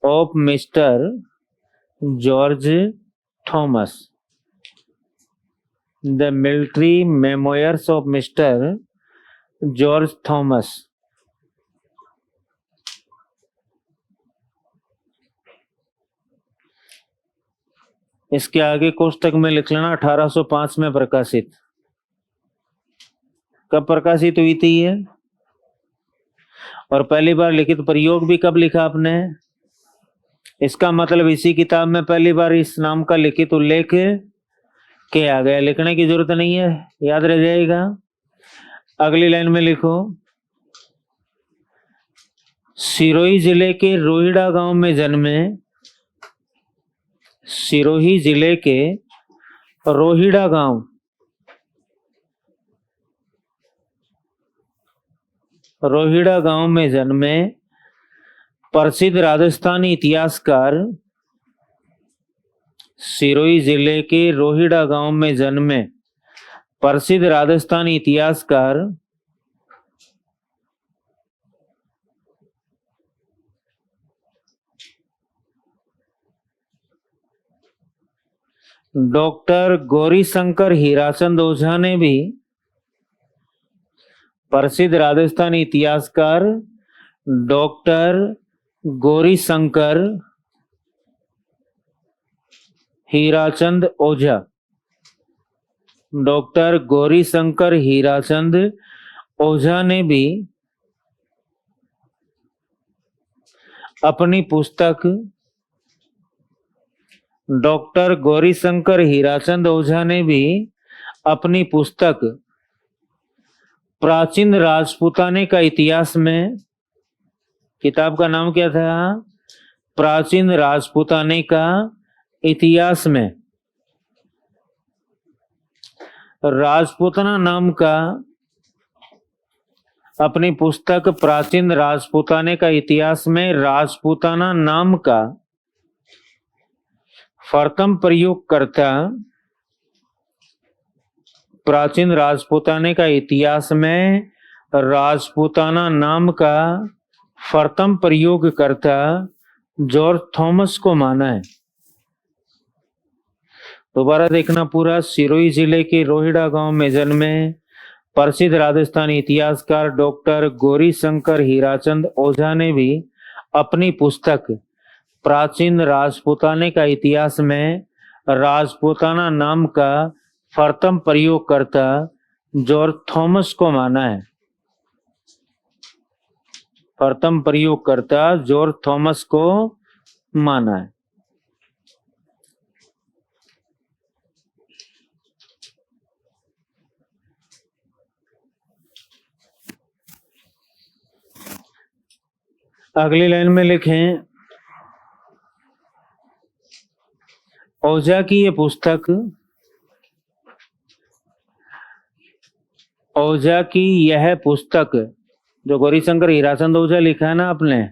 [SPEAKER 1] of mister George Thomas. The military memoirs of mister George Thomas. इसके आगे कोष्टक में लिख लेना 1805 में प्रकाशित। कब प्रकाशित हुई थी ये, और पहली बार लिखित प्रयोग भी कब लिखा आपने? इसका मतलब इसी किताब में पहली बार इस नाम का लिखित उल्लेख किया गया। लिखने की जरूरत नहीं है, याद रह जाएगा। अगली लाइन में लिखो, सिरोही जिले के रोहिड़ा गांव में जन्मे। सिरोही जिले के रोहिड़ा गांव, रोहिड़ा गांव में जन्मे प्रसिद्ध राजस्थानी इतिहासकार। सिरोही जिले के रोहिड़ा गांव में जन्मे प्रसिद्ध राजस्थानी इतिहासकार डॉक्टर गौरीशंकर हीराचंद ओझा ने भी, प्रसिद्ध राजस्थानी इतिहासकार डॉक्टर गौरीशंकर हीराचंद ओझा, डॉक्टर गौरीशंकर हीराचंद ओझा ने भी अपनी पुस्तक, डॉक्टर गौरीशंकर हीराचंद ओझा ने भी अपनी पुस्तक प्राचीन राजपूताने का इतिहास में, किताब का नाम क्या था? प्राचीन राजपूताने का इतिहास में, राजपूताना नाम का, अपनी पुस्तक प्राचीन राजपूताने का इतिहास में राजपूताना नाम का प्रथम प्रयोगकर्ता, प्राचीन राजपूताने का इतिहास में राजपूताना नाम का प्रथम प्रयोगकर्ता जॉर्ज थॉमस को माना है। दोबारा देखना पूरा। सिरोही जिले के रोहिड़ा गांव में जन्मे प्रसिद्ध राजस्थानी इतिहासकार डॉक्टर गौरीशंकर हीराचंद ओझा ने भी अपनी पुस्तक प्राचीन राजपूताने का इतिहास में राजपूताना नाम का प्रथम प्रयोगकर्ता जॉर्ज थॉमस को माना है। प्रथम प्रयोगकर्ता जॉर्ज थॉमस को माना है। अगली लाइन में लिखें, ओझा की ये पुस्तक, ओझा की यह पुस्तक, जो गौरीशंकर हीराचंद ओझा लिखा है ना आपने,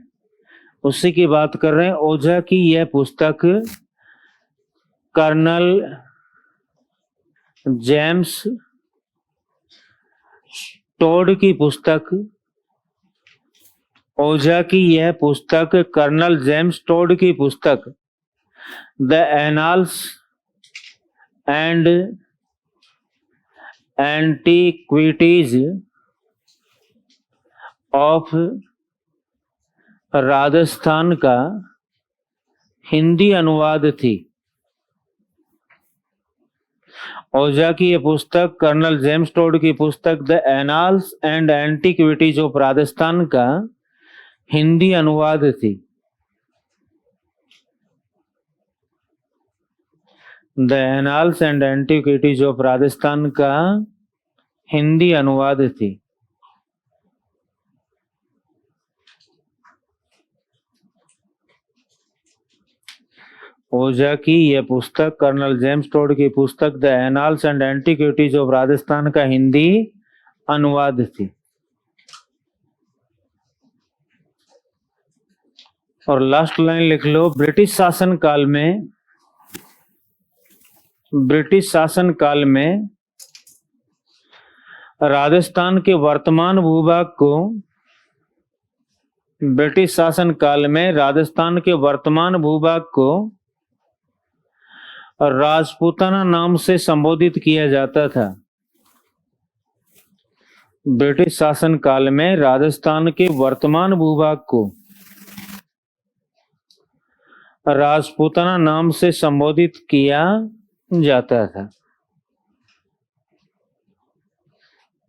[SPEAKER 1] उसी की बात कर रहे हैं। ओझा की यह पुस्तक कर्नल जेम्स टोड की पुस्तक, ओझा की यह पुस्तक कर्नल जेम्स टोड की पुस्तक the annals and antiquities of Rajasthan का हिंदी अनुवाद थी। ओझा की यह पुस्तक कर्नल जेम्स टोड की पुस्तक the annals and antiquities of Rajasthan का हिंदी अनुवाद थी। The annals and antiquities of Rajasthan का हिंदी अनुवाद थी। ओझा की यह पुस्तक कर्नल जेम्स टोड की पुस्तक the annals and antiquities of Rajasthan का हिंदी अनुवाद थी। और लास्ट लाइन लिख लो, ब्रिटिश शासन काल में, ब्रिटिश शासन काल में राजस्थान के वर्तमान भूभाग को, ब्रिटिश शासन काल में राजस्थान के वर्तमान भूभाग को और राजपूताना नाम से संबोधित किया जाता था। ब्रिटिश शासन काल में राजस्थान के वर्तमान भूभाग को राजपूताना नाम से संबोधित किया जाता था।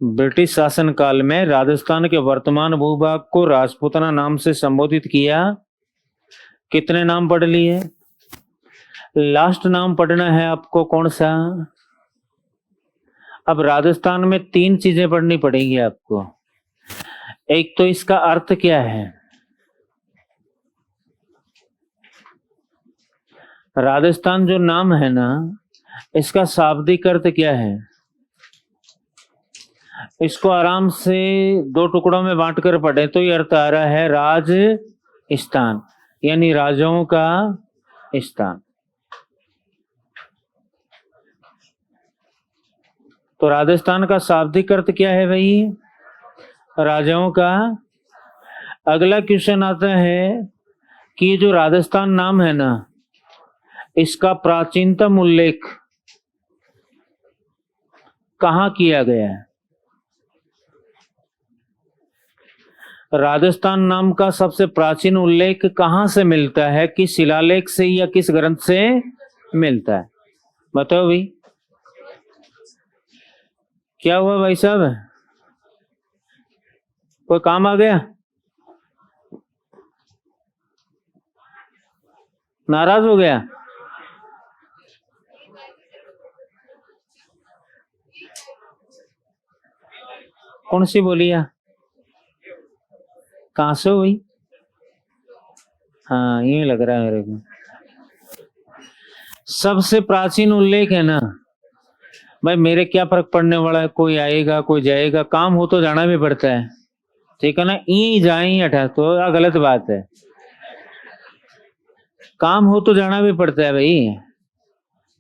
[SPEAKER 1] ब्रिटिश शासन काल में राजस्थान के वर्तमान भूभाग को राजपूताना नाम से संबोधित किया। कितने नाम पढ़ लिए? लास्ट नाम पढ़ना है आपको, कौन सा? अब राजस्थान में 3 चीजें पढ़नी पड़ेंगी आपको। एक तो इसका अर्थ क्या है, राजस्थान जो नाम है ना, इसका शाब्दिक अर्थ क्या है। इसको आराम से 2 टुकड़ों में बांटकर पढ़े तो ये अर्थ आ रहा है राजस्थान, यानी राजाओं का स्थान। तो राजस्थान का शाब्दिक अर्थ क्या है भाई? राजाओं का। अगला क्वेश्चन आता है कि जो राजस्थान नाम है ना, इसका प्राचीनतम उल्लेख कहाँ किया गया है? राजस्थान नाम का सबसे प्राचीन उल्लेख कहाँ से मिलता है? किस शिलालेख से या किस ग्रंथ से मिलता है? बताओ भाई, क्या हुआ भाई साहब? कोई काम आ गया? नाराज हो गया? कौन सी बोलिया? कहां से हुई? हाँ, ये लग रहा है मेरे को। सबसे प्राचीन उल्लेख है ना भाई, मेरे क्या फर्क पड़ने वाला है, कोई आएगा कोई जाएगा, काम हो तो जाना भी पड़ता है, ठीक है ना। यही जाए हटा तो गलत बात है, काम हो तो जाना भी पड़ता है भाई।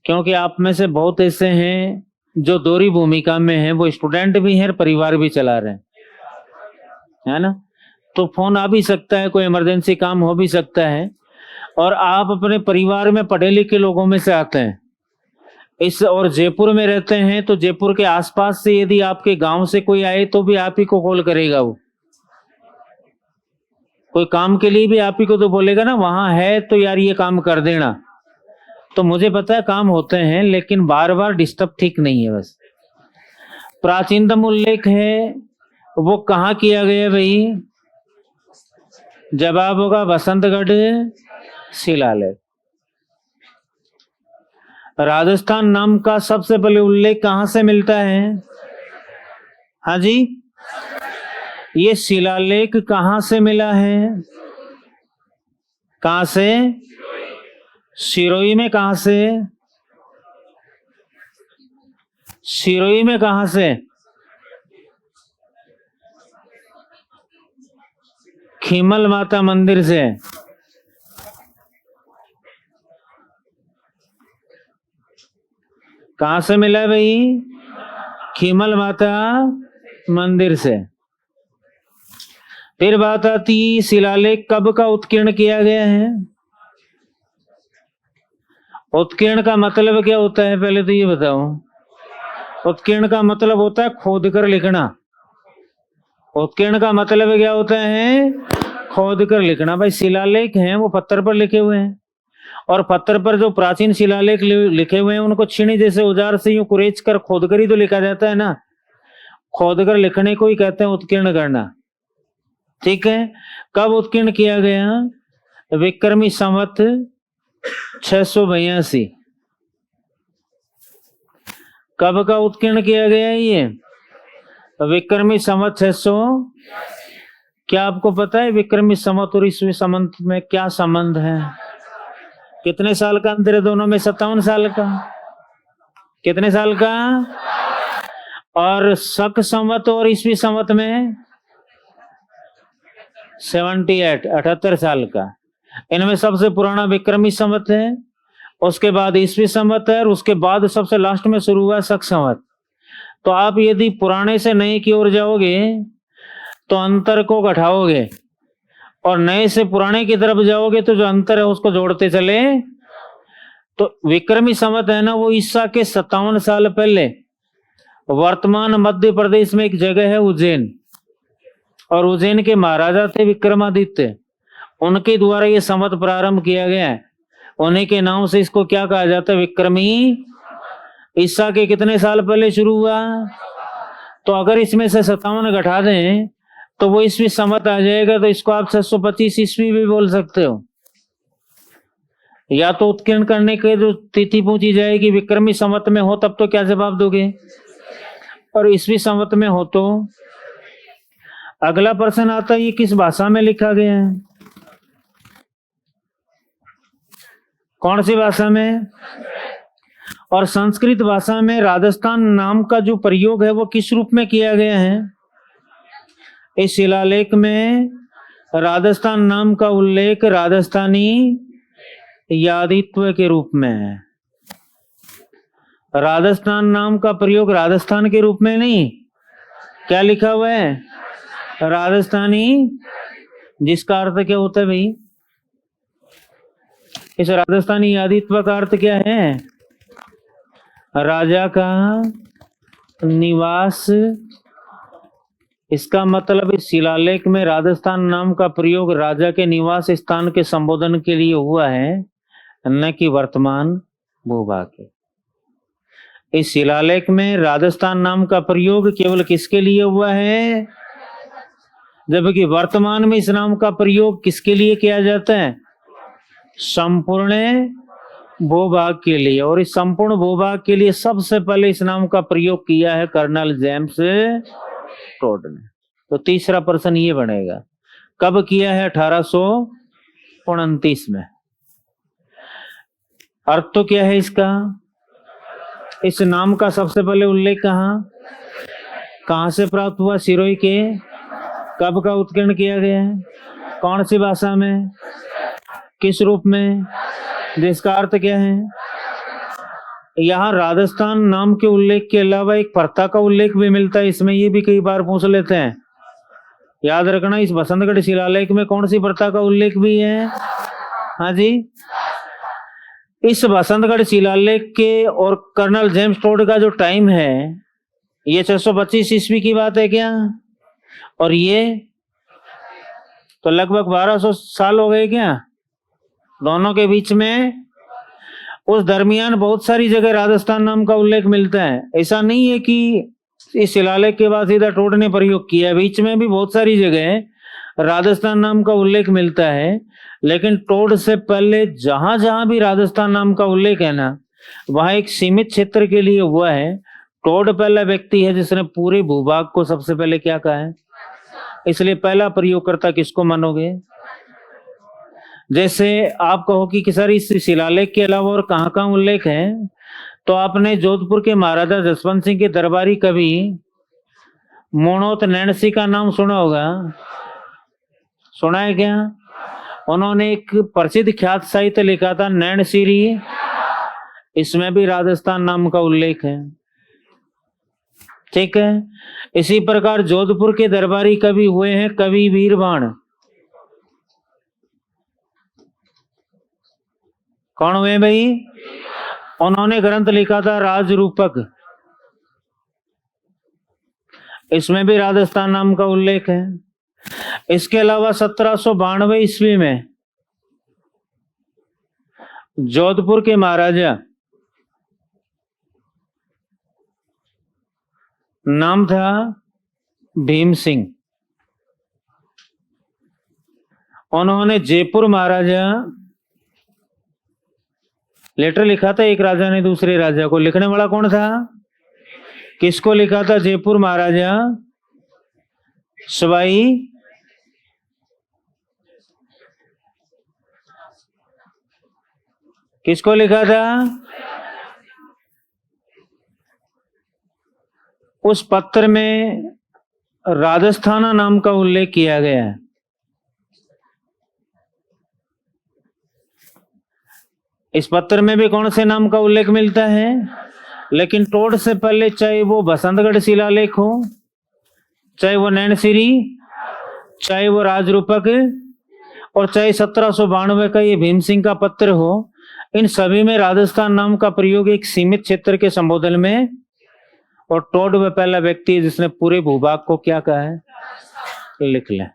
[SPEAKER 1] क्योंकि आप में से बहुत ऐसे हैं जो दोहरी भूमिका में हैं, वो स्टूडेंट भी हैं, परिवार भी चला रहे हैं, है ना। तो फोन आ भी सकता है, कोई इमरजेंसी काम हो भी सकता है, और आप अपने परिवार में पढ़े लिखे लोगों में से आते हैं इस, और जयपुर में रहते हैं, तो जयपुर के आसपास से यदि आपके गांव से कोई आए तो भी आप ही को कॉल करेगा। वो कोई काम के लिए भी आप ही को तो बोलेगा ना, वहां है तो यार ये काम कर देना। तो मुझे पता है काम होते हैं, लेकिन बार बार डिस्टर्ब ठीक नहीं है। बस प्राचीनतम उल्लेख है वो कहाँ किया गया भाई? जवाब होगा बसंतगढ़ शिलालेख। राजस्थान नाम का सबसे पहले उल्लेख कहां से मिलता है? हाँ जी, ये शिलालेख कहां से मिला है? कहां से? सिरोही में। कहां से? सिरोही में कहां से? खीमल माता मंदिर से। कहां से मिला है भाई? खीमल माता मंदिर से। फिर बात आती शिलालेख कब का उत्कीर्ण किया गया है? उत्कीर्ण का मतलब क्या होता है, पहले तो ये बताओ। उत्कीर्ण का मतलब होता है खोद कर लिखना। उत्कीर्ण का मतलब क्या होता है? खोद कर लिखना। भाई शिलालेख हैं वो पत्थर पर लिखे हुए हैं, और पत्थर पर जो प्राचीन शिलालेख लिखे हुए हैं उनको छीनी जैसे औजार से यूं कुरेच कर खोद कर ही तो लिखा जाता है ना। खोद कर लिखने को ही कहते हैं उत्कीर्ण करना, ठीक है। कब उत्कीर्ण किया गया? विक्रमी संवत 682। कब का उत्कीर्ण किया गया ये? विक्रमी संवत 600। क्या आपको पता है विक्रमी संवत और ईस्वी संवत में क्या संबंध है? कितने साल का अंतर है दोनों में? 57 साल का। कितने साल का? और शक संवत और ईस्वी संवत में 78, 78 साल का। इनमें सबसे पुराना विक्रमी संवत है, उसके बाद ईस्वी संवत है, और उसके बाद सबसे लास्ट में शुरू हुआ शक संवत। तो आप यदि पुराने से नए की ओर जाओगे तो अंतर को घटाओगे, और नए से पुराने की तरफ जाओगे तो जो अंतर है उसको जोड़ते चले। तो विक्रमी संवत है ना, वो ईसा के 57 साल पहले वर्तमान मध्य प्रदेश में एक जगह है उज्जैन, और उज्जैन के महाराजा थे विक्रमादित्य, उनके द्वारा ये संवत प्रारंभ किया गया है। उन्हीं के नाम से इसको क्या कहा जाता है, विक्रमी। ईसा के कितने साल पहले शुरू हुआ? तो अगर इसमें से 57 घटा दें तो वो ईस्वी संवत आ जाएगा, तो इसको आप 625 ईस्वी भी बोल सकते हो। या तो उत्कीर्ण करने के जो तिथि पूछी जाएगी विक्रमी संवत में हो तब तो क्या जवाब दोगे, और ईस्वी संवत में हो तो। अगला प्रश्न आता है, ये किस भाषा में लिखा गया है? कौन सी भाषा में? और संस्कृत भाषा में राजस्थान नाम का जो प्रयोग है वो किस रूप में किया गया है? इस शिलालेख में राजस्थान नाम का उल्लेख राजस्थानी यादित्व के रूप में है। राजस्थान नाम का प्रयोग राजस्थान के रूप में नहीं, क्या लिखा हुआ है? राजस्थानी, जिसका अर्थ क्या होता है भाई? इस राजस्थानी यादित्व का अर्थ क्या है? राजा का निवास। इसका मतलब इस शिलालेख में राजस्थान नाम का प्रयोग राजा के निवास स्थान के संबोधन के लिए हुआ है, न कि वर्तमान भूभाग के। इस शिलालेख में राजस्थान नाम का प्रयोग केवल किसके लिए हुआ है, जबकि वर्तमान में इस नाम का प्रयोग किसके लिए किया जाता है? संपूर्ण भूभाग के लिए। और इस संपूर्ण भूभाग के लिए सबसे पहले इस नाम का प्रयोग किया है कर्नल जेम्स टोड ने। तो तीसरा प्रश्न ये बनेगा, कब किया है? 1829 में। अर्थ तो क्या है इसका? इस नाम का सबसे पहले उल्लेख कहां से प्राप्त हुआ? सिरोही के। कब का उत्कीर्ण किया गया है? कौन सी भाषा में? किस रूप में? जिसका अर्थ क्या है? यहाँ राजस्थान नाम के उल्लेख के अलावा एक प्रथा का उल्लेख भी मिलता है इसमें, ये भी कई बार पूछ लेते हैं। याद रखना, इस बसंतगढ़ शिलालेख में कौन सी प्रथा का उल्लेख भी है? हाँ जी, इस बसंतगढ़ शिलालेख के और कर्नल जेम्स टोड का जो टाइम है, ये 625 ईस्वी की बात है क्या? और ये तो लगभग 1200 साल हो गए क्या दोनों के बीच में? उस दरमियान बहुत सारी जगह राजस्थान नाम का उल्लेख मिलता है। ऐसा नहीं है कि इस शिलालेख के बाद सीधा टोड ने प्रयोग किया, बीच में भी बहुत सारी जगह राजस्थान नाम का उल्लेख मिलता है। लेकिन टोड से पहले जहां जहां भी राजस्थान नाम का उल्लेख है ना, वहां एक सीमित क्षेत्र के लिए हुआ है। टोड पहला व्यक्ति है जिसने पूरे भूभाग को सबसे पहले क्या कहा है, इसलिए पहला प्रयोगकर्ता किसको मानोगे? जैसे आप कहो कि सर इस शिलालेख के अलावा और कहाँ कहाँ उल्लेख है, तो आपने जोधपुर के महाराजा जसवंत सिंह के दरबारी कवि मोणोत नैणसी का नाम सुना होगा, सुना है क्या? उन्होंने एक प्रसिद्ध ख्यात साहित्य लिखा था नैणसीरी, इसमें भी राजस्थान नाम का उल्लेख है। ठीक है, इसी प्रकार जोधपुर के दरबारी कवि हुए हैं कवि वीरबाण। कौन हुए भाई? उन्होंने ग्रंथ लिखा था राजरूपक, इसमें भी राजस्थान नाम का उल्लेख है। इसके अलावा 1792 ईस्वी में जोधपुर के महाराजा, नाम था भीम सिंह, उन्होंने जयपुर महाराजा लेटर लिखा था, एक राजा ने दूसरे राजा को। लिखने वाला कौन था? किसको लिखा था? जयपुर महाराजा सवाई किसको लिखा था? उस पत्र में राजस्थाना नाम का उल्लेख किया गया है। इस पत्र में भी कौन से नाम का उल्लेख मिलता है? लेकिन टोड से पहले, चाहे वो बसंतगढ़ शिलालेख हो, चाहे वो नैणसीरी, चाहे वो राजरूपक, और चाहे 1792 का ये भीम सिंह का पत्र हो, इन सभी में राजस्थान नाम का प्रयोग एक सीमित क्षेत्र के संबोधन में, और टोड वह पहला व्यक्ति है जिसने पूरे भूभाग को क्या कहा है, लिख लें।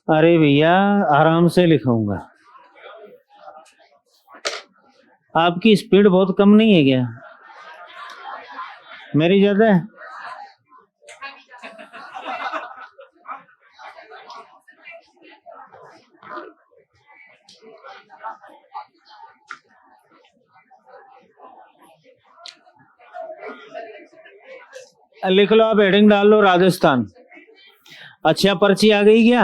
[SPEAKER 1] अरे भैया आराम से लिखूंगा, आपकी स्पीड बहुत कम नहीं है क्या, मेरी ज्यादा है? लिख लो, आप हेडिंग डाल लो राजस्थान। अच्छा पर्ची आ गई क्या?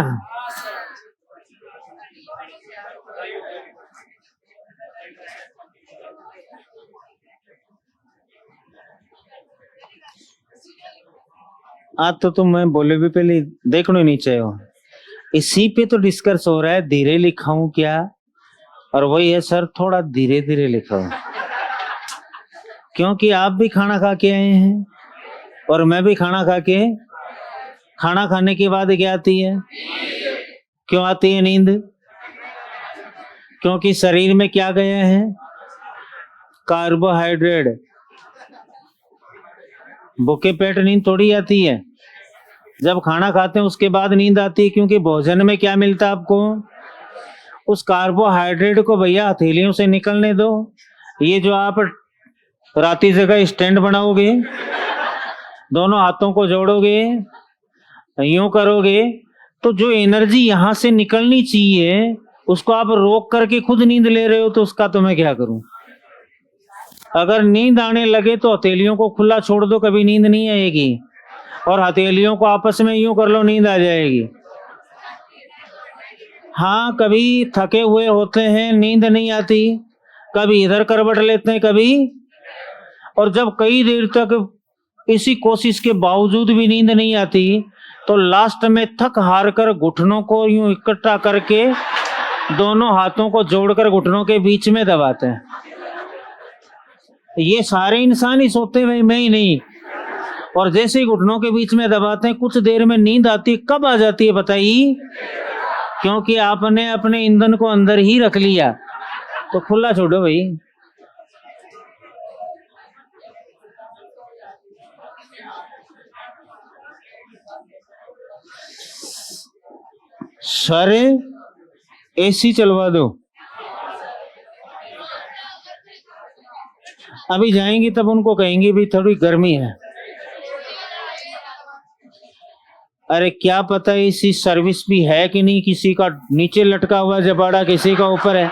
[SPEAKER 1] आज तो तुम मैं बोले भी पहले देखना नहीं चाहिए। इसी पे तो डिस्कस हो रहा है, धीरे लिखाऊं क्या? और वही है सर, थोड़ा धीरे धीरे लिखाओ, क्योंकि आप भी खाना खा के आए हैं और मैं भी खाना खा के। खाना खाने के बाद क्या आती है? क्यों आती है नींद? क्योंकि शरीर में क्या गया है? कार्बोहाइड्रेट। भूखे पेट नींद थोड़ी आती है, जब खाना खाते हैं उसके बाद नींद आती है, क्योंकि भोजन में क्या मिलता है आपको? उस कार्बोहाइड्रेट को भैया हथेलियों से निकलने दो। ये जो आप राती जगह स्टैंड बनाओगे, दोनों हाथों को जोड़ोगे, यूं करोगे, तो जो एनर्जी यहां से निकलनी चाहिए उसको आप रोक करके खुद नींद ले रहे हो, तो उसका तो मैं क्या करूं? अगर नींद आने लगे तो हथेलियों को खुला छोड़ दो, कभी नींद नहीं आएगी, और हथेलियों को आपस में यूं कर लो, नींद आ जाएगी। हाँ, कभी थके हुए होते हैं, नींद नहीं आती, कभी इधर करवट लेते हैं कभी, और जब कई देर तक इसी कोशिश के बावजूद भी नींद नहीं आती, तो लास्ट में थक हार कर घुटनों को यूं इकट्ठा करके दोनों हाथों को जोड़कर घुटनों के बीच में दबाते हैं। ये सारे इंसान ही सोते हैं भाई, मैं ही नहीं। और जैसे ही घुटनों के बीच में दबाते हैं, कुछ देर में नींद आती है। कब आ जाती है बताइए? क्योंकि आपने अपने ईंधन को अंदर ही रख लिया। तो खुला छोड़ो भाई। सारे एसी चलवा दो। अभी जाएंगी तब उनको कहेंगे भी थोड़ी गर्मी है। अरे क्या पता इसी सर्विस भी है कि नहीं, किसी का नीचे लटका हुआ जबाड़ा, किसी का ऊपर है।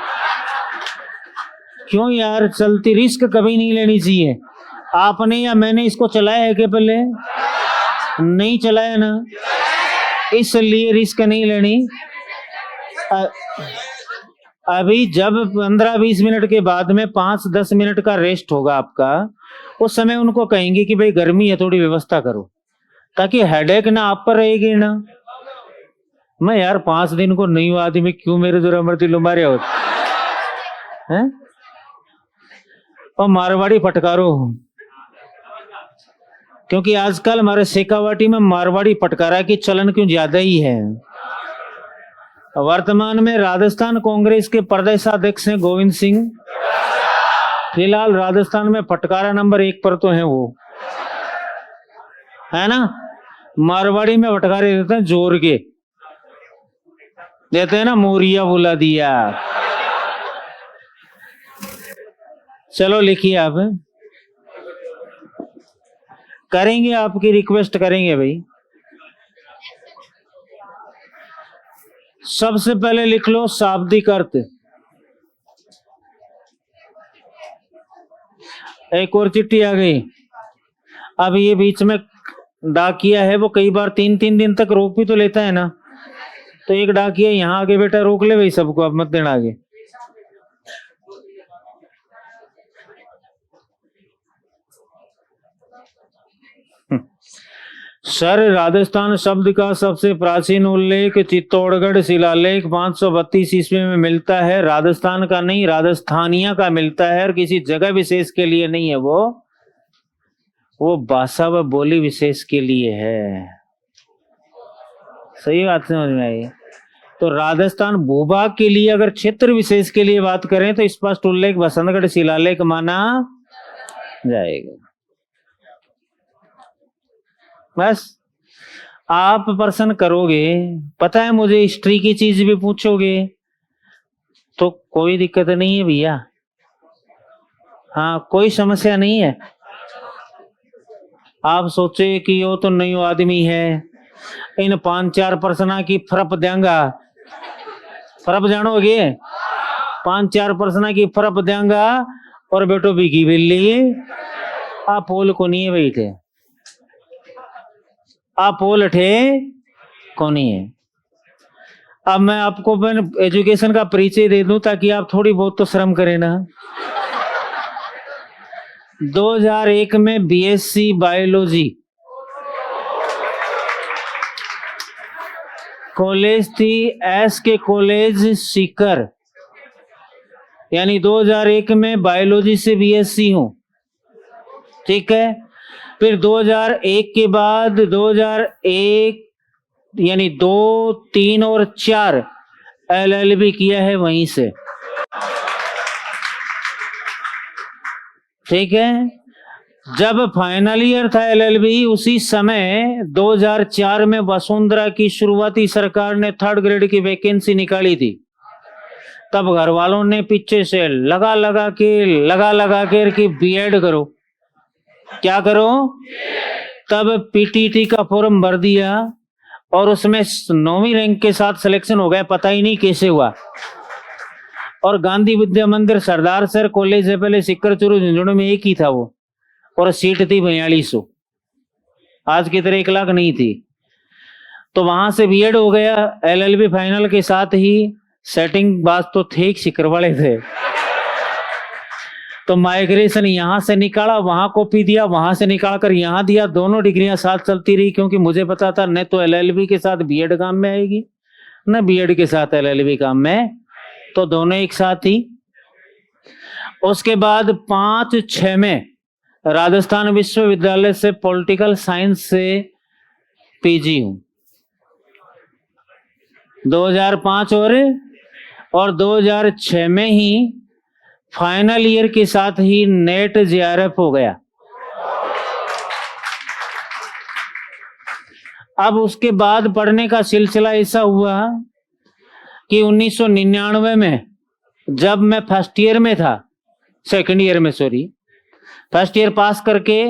[SPEAKER 1] क्यों यार, चलती रिस्क कभी नहीं लेनी चाहिए। आपने या मैंने इसको चलाया है कि पहले नहीं चलाया ना, इसलिए रिस्क नहीं लेनी। अभी जब 15-20 मिनट के बाद में 5-10 मिनट का रेस्ट होगा आपका, उस समय उनको कहेंगे कि भाई गर्मी है, थोड़ी व्यवस्था करो, ताकि हेडेक ना आप पर रहेगी ना। मैं यार 5 दिन को नहीं हुआ आदमी, क्यों मेरे जोरा मरती लुमारे होते हैं? और मारवाड़ी फटकारो, क्योंकि आजकल हमारे शेखावाटी में मारवाड़ी फटकारा की चलन क्यों ज्यादा ही है। वर्तमान में राजस्थान कांग्रेस के प्रदेशाध्यक्ष हैं गोविंद सिंह। फिलहाल राजस्थान में फटकारा नंबर 1 पर तो है वो, है ना। मारवाड़ी में फटकारे देते हैं, जोर के देते हैं ना, मोरिया बुला दिया। चलो लिखिए, आप करेंगे, आपकी रिक्वेस्ट करेंगे भाई। सबसे पहले लिख लो शाब्दिक अर्थ। एक और चिट्ठी आ गई। अब ये बीच में डाकिया है, वो कई बार 3-3 दिन तक रोक भी तो लेता है ना। तो एक डाकिया यहाँ आगे बेटा रोक ले भाई सबको, अब मत देना आगे। सर, राजस्थान शब्द का सबसे प्राचीन उल्लेख चित्तौड़गढ़ शिलालेख 532 ईस्वी में मिलता है। राजस्थान का नहीं, राजस्थानिया का मिलता है, और किसी जगह विशेष के लिए नहीं है। वो भाषा व बोली विशेष के लिए है। सही बात समझ में आई। तो राजस्थान भूभाग के लिए अगर क्षेत्र विशेष के लिए बात करें तो स्पष्ट उल्लेख बसंतगढ़ शिलालेख माना जाएगा। बस आप प्रश्न करोगे, पता है मुझे हिस्ट्री की चीज भी पूछोगे तो कोई दिक्कत नहीं है भैया, हाँ कोई समस्या नहीं है। आप सोचे कि वो तो नयो आदमी है, इन 5-4 प्रश्न की फरप देंगा, फरप जानोगे, 5-4 प्रश्न की फरप देंगा और बेटो बिकी बिल्ली आप पोल को नहीं बैठे, आप पोल उठे को नहीं है। अब मैं आपको एजुकेशन का परिचय दे दूं ताकि आप थोड़ी बहुत तो श्रम करें ना। 2001 में बीएससी बायोलॉजी कॉलेज थी एस के कॉलेज सीकर, यानी 2001 में बायोलॉजी से बीएससी हूं, ठीक है। फिर 2001 के बाद 2001 यानी 2, 3 और 4 एलएलबी किया है वहीं से, ठीक है। जब फाइनल ईयर था एलएलबी उसी समय 2004 में वसुंधरा की शुरुआती सरकार ने 3rd ग्रेड की वैकेंसी निकाली थी। तब घर वालों ने पीछे से लगा लगा के कि बीएड करो, क्या करो, तब पीटीटी का फॉर्म भर दिया और उसमें 9वीं रैंक के साथ सिलेक्शन हो गया, पता ही नहीं कैसे हुआ। और गांधी विद्या मंदिर सरदार सर कॉलेज से पहले सिक्कर चूरू झुंझुनू में एक ही था वो, और सीट थी 4200, आज की तरह 1 लाख नहीं थी। तो वहां से बीएड हो गया, एलएलबी फाइनल के साथ ही सेटिंग बात तो थे, सिक्कर वाले थे। तो माइग्रेशन यहां से निकाला, वहां कॉपी दिया, वहां से निकाल कर यहां दिया, दोनों डिग्रियां साथ चलती रही, क्योंकि मुझे पता था न तो एलएलबी के साथ बीएड काम में आएगी न बीएड के साथ एलएलबी काम में, तो दोनों एक साथ ही। उसके बाद 5-6 में राजस्थान विश्वविद्यालय से पॉलिटिकल साइंस से पीजी हूं, 2005 और 2006 में ही फाइनल ईयर के साथ ही नेट जेआरएफ हो गया। अब उसके बाद पढ़ने का सिलसिला ऐसा हुआ कि 1999 में जब मैं फर्स्ट ईयर में था, सेकंड ईयर में सॉरी, फर्स्ट ईयर पास करके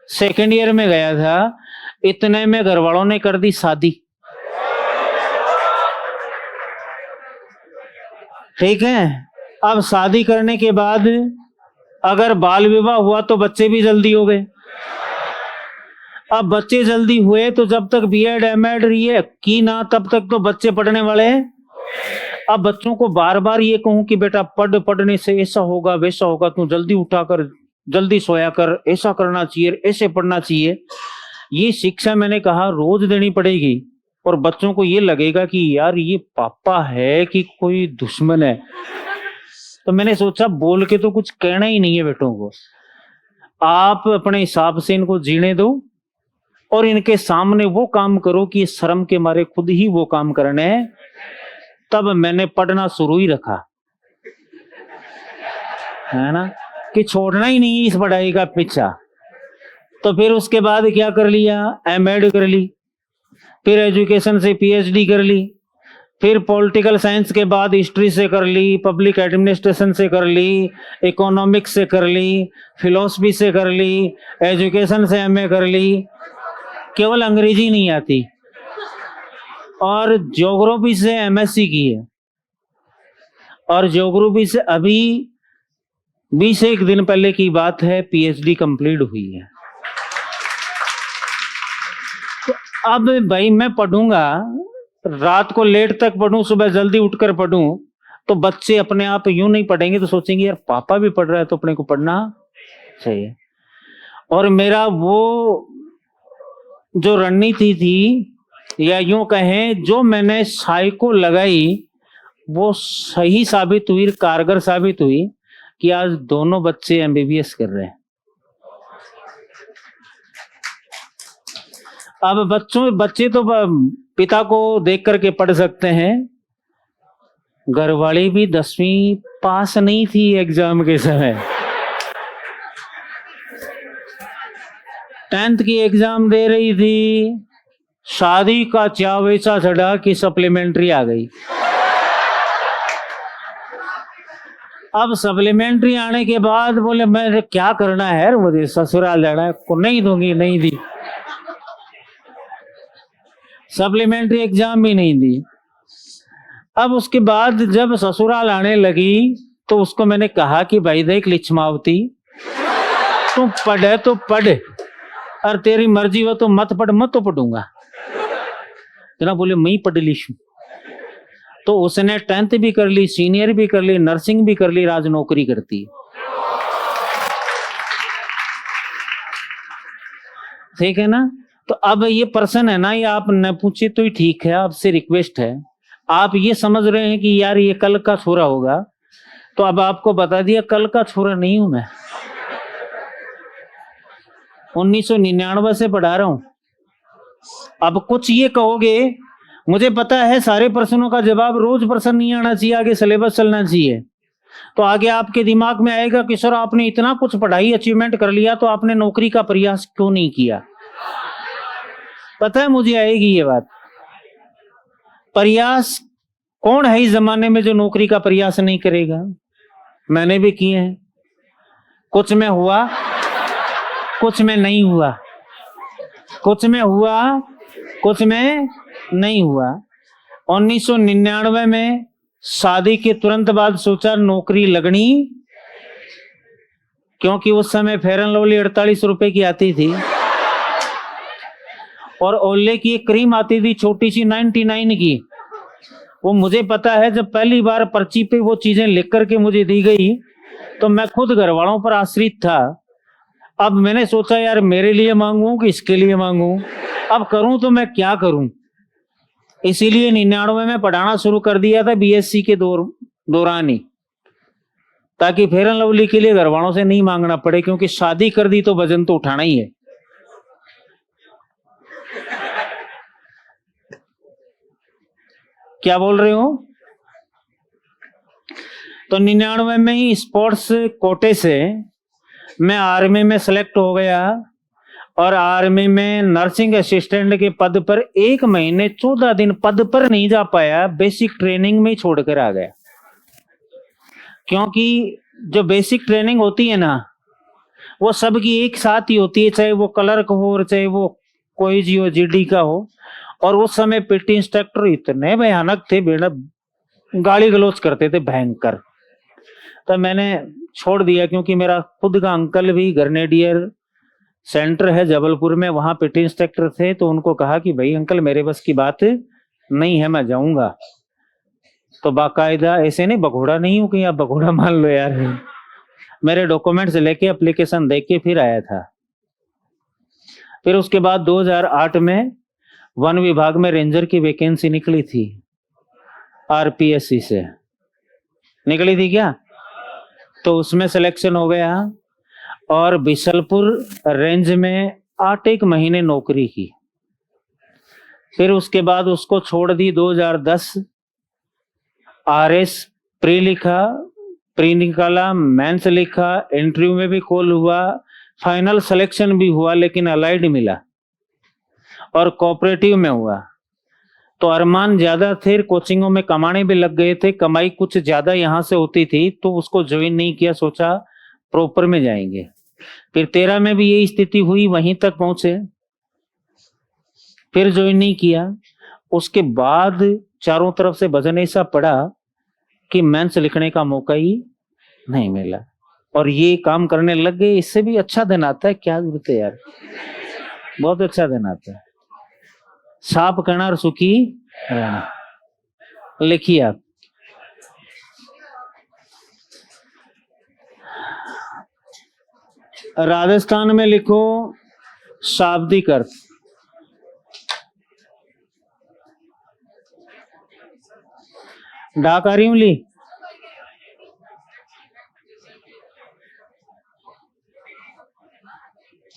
[SPEAKER 1] सेकंड ईयर में गया था, इतने में घर वालों ने कर दी शादी, ठीक है। अब शादी करने के बाद अगर बाल विवाह हुआ तो बच्चे भी जल्दी हो गए। अब बच्चे जल्दी हुए तो जब तक बीएड एमएड की ना तब तक तो बच्चे पढ़ने वाले हैं। अब बच्चों को बार बार ये कहूं कि बेटा पढ़ने से ऐसा होगा वैसा होगा, तू जल्दी उठा कर जल्दी सोया कर, ऐसा करना चाहिए, ऐसे पढ़ना चाहिए, ये शिक्षा मैंने कहा रोज देनी पड़ेगी। और बच्चों को ये लगेगा कि यार ये पापा है कि कोई दुश्मन है। तो मैंने सोचा बोल के तो कुछ कहना ही नहीं है बेटों को, आप अपने हिसाब से इनको जीने दो और इनके सामने वो काम करो कि शर्म के मारे खुद ही वो काम करने हैं। तब मैंने पढ़ना शुरू ही रखा, है ना, कि छोड़ना ही नहीं इस पढ़ाई का पीछा। तो फिर उसके बाद क्या कर लिया, एमएड कर ली, फिर एजुकेशन से पीएचडी कर ली, फिर पॉलिटिकल साइंस के बाद हिस्ट्री से कर ली, पब्लिक एडमिनिस्ट्रेशन से कर ली, इकोनॉमिक्स से कर ली, फिलोसफी से कर ली, एजुकेशन से एमए कर ली, केवल अंग्रेजी नहीं आती, और ज्योग्राफी से एमएससी की है, और ज्योग्राफी से अभी 20 दिन पहले की बात है पीएचडी कंप्लीट हुई है। तो अब भाई मैं पढ़ूंगा, रात को लेट तक पढ़ूं, सुबह जल्दी उठकर पढ़ूं, तो बच्चे अपने आप यूं नहीं पढ़ेंगे तो सोचेंगे यार पापा भी पढ़ रहा है तो अपने को पढ़ना चाहिए। और मेरा वो जो रणनीति थी, या यूं कहें जो मैंने साइको लगाई, वो सही साबित हुई, कारगर साबित हुई कि आज दोनों बच्चे एमबीबीएस कर रहे हैं। अब बच्चे तो पिता को देख करके पढ़ सकते हैं, घरवाली भी 10वीं पास नहीं थी एग्जाम के समय, 10th की एग्जाम दे रही थी, शादी का चाव ऐसा चढ़ा कि सप्लीमेंट्री आ गई। अब सप्लीमेंट्री आने के बाद बोले मैं क्या करना है, मुझे ससुराल जाना है, को नहीं दूंगी, नहीं दी, सप्लीमेंट्री एग्जाम भी नहीं दी। अब उसके बाद जब ससुराल आने लगी तो उसको मैंने कहा कि भाई देख लिच्छमावती, तू पढ़े तो पढ़, और तेरी मर्जी हो तो मत पढ़, मत तो पढ़ूंगा। जना बोले मैं ही पढ़ ली। तो उसने 10th भी कर ली, सीनियर भी कर ली, नर्सिंग भी कर ली, राज नौकरी करती है। ठीक है ना। तो अब ये पर्सन है ना, ये आप न पूछे तो ही ठीक है, आपसे रिक्वेस्ट है, आप ये समझ रहे हैं कि यार ये कल का छोरा होगा, तो अब आपको बता दिया कल का छोरा नहीं हूं मैं, 1999 से पढ़ा रहा हूं। अब कुछ ये कहोगे, मुझे पता है सारे प्रश्नों का जवाब रोज प्रश्न नहीं आना चाहिए, आगे सिलेबस चलना चाहिए। तो आगे आपके दिमाग में आएगा कि सर आपने इतना कुछ पढ़ाई अचीवमेंट कर लिया तो आपने नौकरी का प्रयास क्यों नहीं किया। पता है मुझे आएगी ये बात। प्रयास कौन है इस जमाने में जो नौकरी का प्रयास नहीं करेगा। मैंने भी किए हैं, कुछ में हुआ, कुछ में नहीं हुआ, कुछ में हुआ, कुछ में नहीं हुआ। 1999 में शादी के तुरंत बाद सोचा नौकरी लगनी, क्योंकि उस समय फेयर एंड लवली 48 रुपए की आती थी, और ओले की एक क्रीम आती थी छोटी सी 99 की। वो मुझे पता है, जब पहली बार पर्ची पे वो चीजें लिख करके मुझे दी गई तो मैं खुद घर वालों पर आश्रित था। अब मैंने सोचा यार मेरे लिए मांगू कि इसके लिए मांगू, अब करूं तो मैं क्या करूं। इसीलिए 99 में पढ़ाना शुरू कर दिया था, बीएससी के दौरान ही, ताकि फेयर एंड लवली के लिए घर वालों से नहीं मांगना पड़े, क्योंकि शादी कर दी तो वजन तो उठाना ही है। क्या बोल रहे हो। तो 99 में ही स्पोर्ट्स कोटे से मैं आर्मी में सेलेक्ट हो गया, और आर्मी में नर्सिंग असिस्टेंट के पद पर 1 महीने 14 दिन पद पर नहीं जा पाया, बेसिक ट्रेनिंग में ही छोड़कर आ गया। क्योंकि जो बेसिक ट्रेनिंग होती है ना, वो सबकी एक साथ ही होती है, चाहे वो क्लर्क हो और चाहे वो कोई जी हो, जीडी का हो। और उस समय पीटी इंस्ट्रक्टर इतने भयानक थे, बेटा गाली गलौज करते थे भयंकर। तो मैंने छोड़ दिया, क्योंकि मेरा खुद का अंकल भी ग्रेनेडियर सेंटर है जबलपुर में, वहां पीटी इंस्ट्रक्टर थे। तो उनको कहा कि भाई अंकल मेरे बस की बात नहीं है, मैं जाऊंगा। तो बाकायदा ऐसे नहीं, बघोड़ा नहीं हूं कि आप बघोड़ा मान लो यार, मेरे डॉक्यूमेंट्स लेके एप्लीकेशन दे के फिर आया था। फिर उसके बाद 2008 में वन विभाग में रेंजर की वैकेंसी निकली थी, आरपीएससी से निकली थी क्या, तो उसमें सिलेक्शन हो गया, और बिशलपुर रेंज में 8 महीने नौकरी की। फिर उसके बाद उसको छोड़ दी। 2010 आरएस प्री लिखा, प्री निकाला, मेंस लिखा, इंटरव्यू में भी कॉल हुआ, फाइनल सिलेक्शन भी हुआ, लेकिन अलाइड मिला और कोऑपरेटिव में हुआ। तो अरमान ज्यादा थे, कोचिंगों में कमाने भी लग गए थे, कमाई कुछ ज्यादा यहां से होती थी, तो उसको ज्वाइन नहीं किया, सोचा प्रॉपर में जाएंगे। फिर 13 में भी यही स्थिति हुई, वहीं तक पहुंचे, फिर ज्वाइन नहीं किया। उसके बाद चारों तरफ से वजन ऐसा पड़ा कि मेंस लिखने का मौका ही नहीं मिला, और ये काम करने लग गए। इससे भी अच्छा दिन आता है, क्या जरूरत है यार, बहुत अच्छा दिन आता है। साप कहना और सुखी रहना, लिखिए आप। राजस्थान में लिखो शाब्दिक अर्थ। डाक आ रही हूं ली।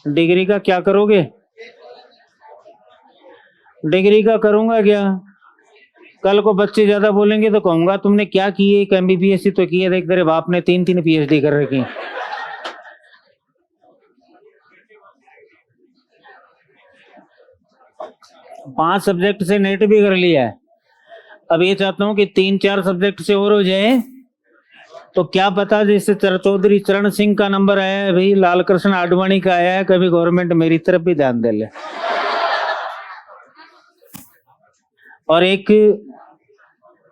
[SPEAKER 1] डिग्री का क्या करोगे, डिग्री का करूंगा क्या? कल को बच्चे ज्यादा बोलेंगे तो कहूंगा तुमने क्या किए, एक एमबीबीएस ही तो किए, देख तेरे बाप ने 3-3 पीएचडी कर रखी। पांच सब्जेक्ट से नेट भी कर लिया है, अब ये चाहता हूं कि 3-4 सब्जेक्ट से और हो जाए। तो क्या पता जैसे चौधरी चरण सिंह का नंबर आया है भाई, लाल कृष्ण आडवाणी का आया है, कभी गवर्नमेंट मेरी तरफ भी ध्यान दे ले और एक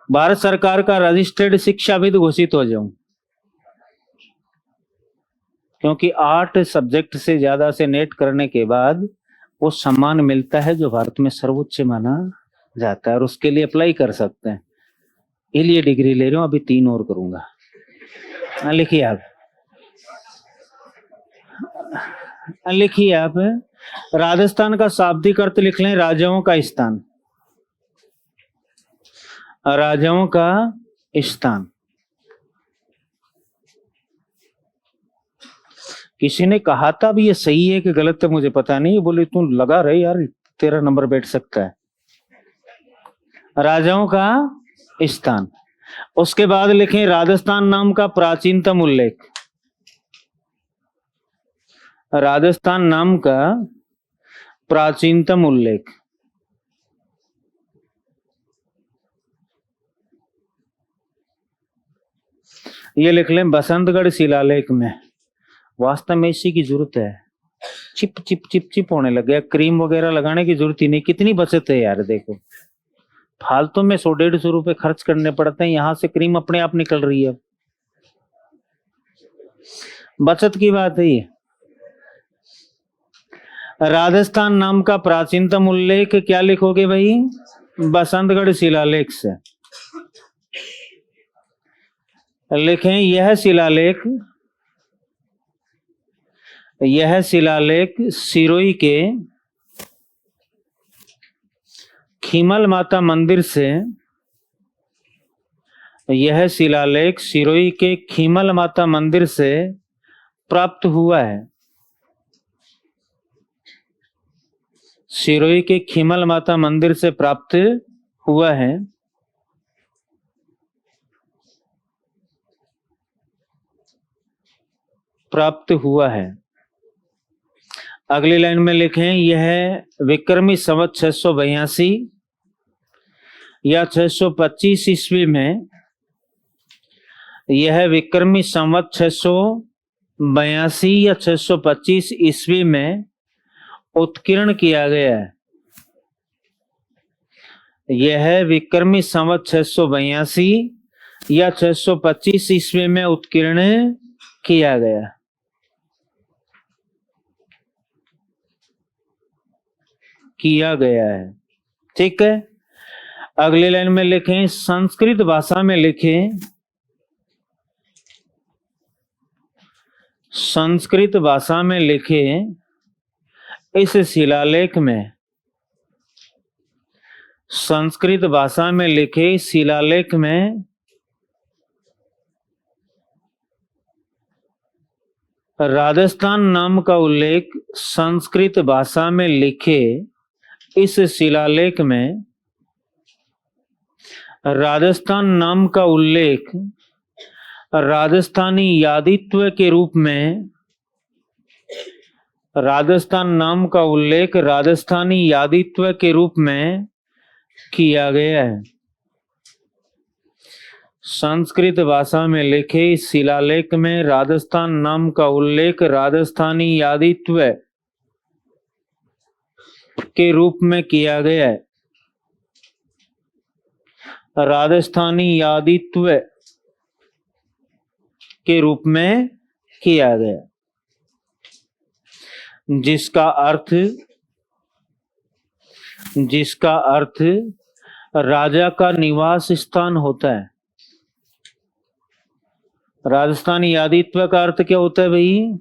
[SPEAKER 1] भारत सरकार का रजिस्टर्ड शिक्षाविद घोषित हो जाऊं। क्योंकि 8 सब्जेक्ट से ज्यादा से नेट करने के बाद वो सम्मान मिलता है जो भारत में सर्वोच्च माना जाता है, और उसके लिए अप्लाई कर सकते हैं। इसलिए डिग्री ले रहा हूं, अभी 3 और करूंगा। लिखिए आप, लिखिए आप, राजस्थान का शाब्दिक अर्थ लिख लें, राजाओं का स्थान। राजाओं का स्थान। किसी ने कहा था भी ये सही है कि गलत है मुझे पता नहीं, बोले तू लगा रहे यार तेरा नंबर बैठ सकता है। राजाओं का स्थान। उसके बाद लिखें राजस्थान नाम का प्राचीनतम उल्लेख। राजस्थान नाम का प्राचीनतम उल्लेख। ये लिख लें बसंतगढ़ शिलालेख में। वास्तव में इसी की जरूरत है, चिप चिप चिप चिप होने लग गया, क्रीम वगैरह लगाने की जरूरत ही नहीं। कितनी बचत है यार, देखो फालतू में 100-150 रुपए खर्च करने पड़ते हैं, यहां से क्रीम अपने आप निकल रही है। बचत की बात है ये। राजस्थान नाम का प्राचीनतम उल्लेख क्या लिखोगे भाई? बसंतगढ़ शिलालेख से लिखें यह शिलालेख सिरोही के खीमल माता मंदिर से, यह शिलालेख सिरोही के खीमल माता मंदिर से प्राप्त हुआ है। सिरोही के खीमल माता मंदिर से प्राप्त हुआ है। प्राप्त हुआ है। अगली लाइन में लिखें यह विक्रमी संवत 682 या 625 ईस्वी में, यह विक्रमी संवत 682 या 625 ईस्वी में उत्कीर्ण किया गया है। यह विक्रमी संवत 682 या 625 ईस्वी में उत्कीर्ण किया गया। किया गया है, ठीक है। अगली लाइन में लिखें संस्कृत भाषा में लिखें, संस्कृत भाषा में लिखें इस शिलालेख में, संस्कृत भाषा में लिखे शिलालेख में राजस्थान नाम का उल्लेख, संस्कृत भाषा में लिखे इस शिलालेख में राजस्थान नाम का उल्लेख राजस्थानी यादित्व के रूप में, राजस्थान नाम का उल्लेख राजस्थानी यादित्व के रूप में किया गया है। संस्कृत भाषा में लिखे इस शिलालेख में राजस्थान नाम का उल्लेख राजस्थानी यादित्व के रूप में किया गया है। राजस्थानी यादित्व के रूप में किया गया, जिसका अर्थ राजा का निवास स्थान होता है। राजस्थानी यादित्व का अर्थ क्या होता है भाई?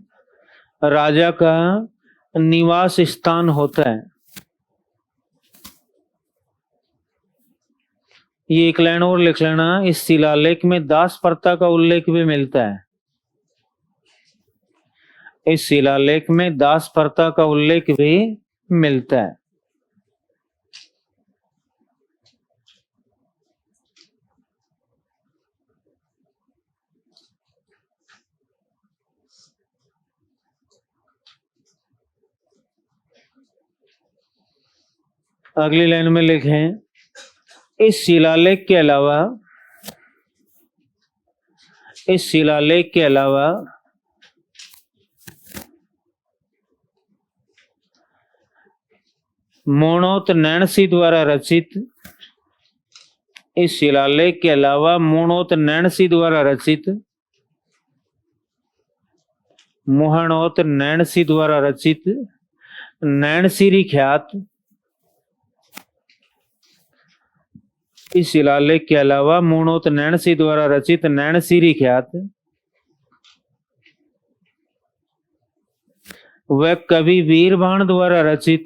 [SPEAKER 1] राजा का निवास स्थान होता है। ये एक लाइन और लिख लेना, इस शिलालेख में दास प्रथा का उल्लेख भी मिलता है। इस शिलालेख में दास प्रथा का उल्लेख भी मिलता है। अगली लाइन में लिखें, इस शिलालेख के अलावा मोणोत नैणसी द्वारा रचित मोहनोत नैणसी द्वारा रचित नैणसीरी ख्यात, इस शिलालेख के अलावा मोणोत नैणसी द्वारा रचित नैणसीरी ख्यात व कवि वीरबाण द्वारा रचित,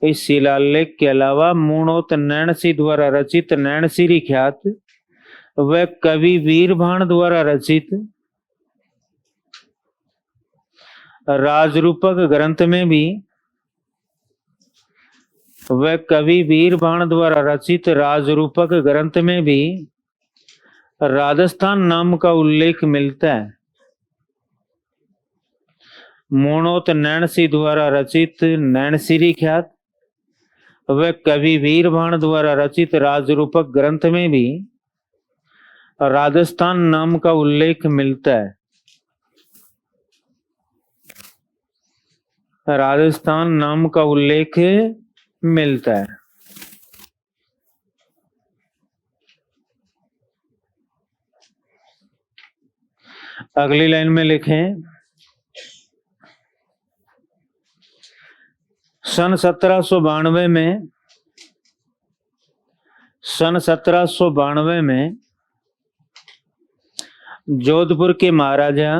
[SPEAKER 1] इस शिलालेख के अलावा मोणोत नैणसी द्वारा रचित नैणसीरी ख्यात व कवि वीरबाण द्वारा रचित राजरूपक ग्रंथ में भी राजस्थान नाम का उल्लेख मिलता है। मोणोत नैणसी द्वारा रचित नैणसीरी ख्यात व कवि वीरबाण द्वारा रचित राजरूपक ग्रंथ में भी राजस्थान नाम का उल्लेख मिलता है। राजस्थान नाम का उल्लेख मिलता है। अगली लाइन में लिखें, सन 1792 में जोधपुर के महाराजा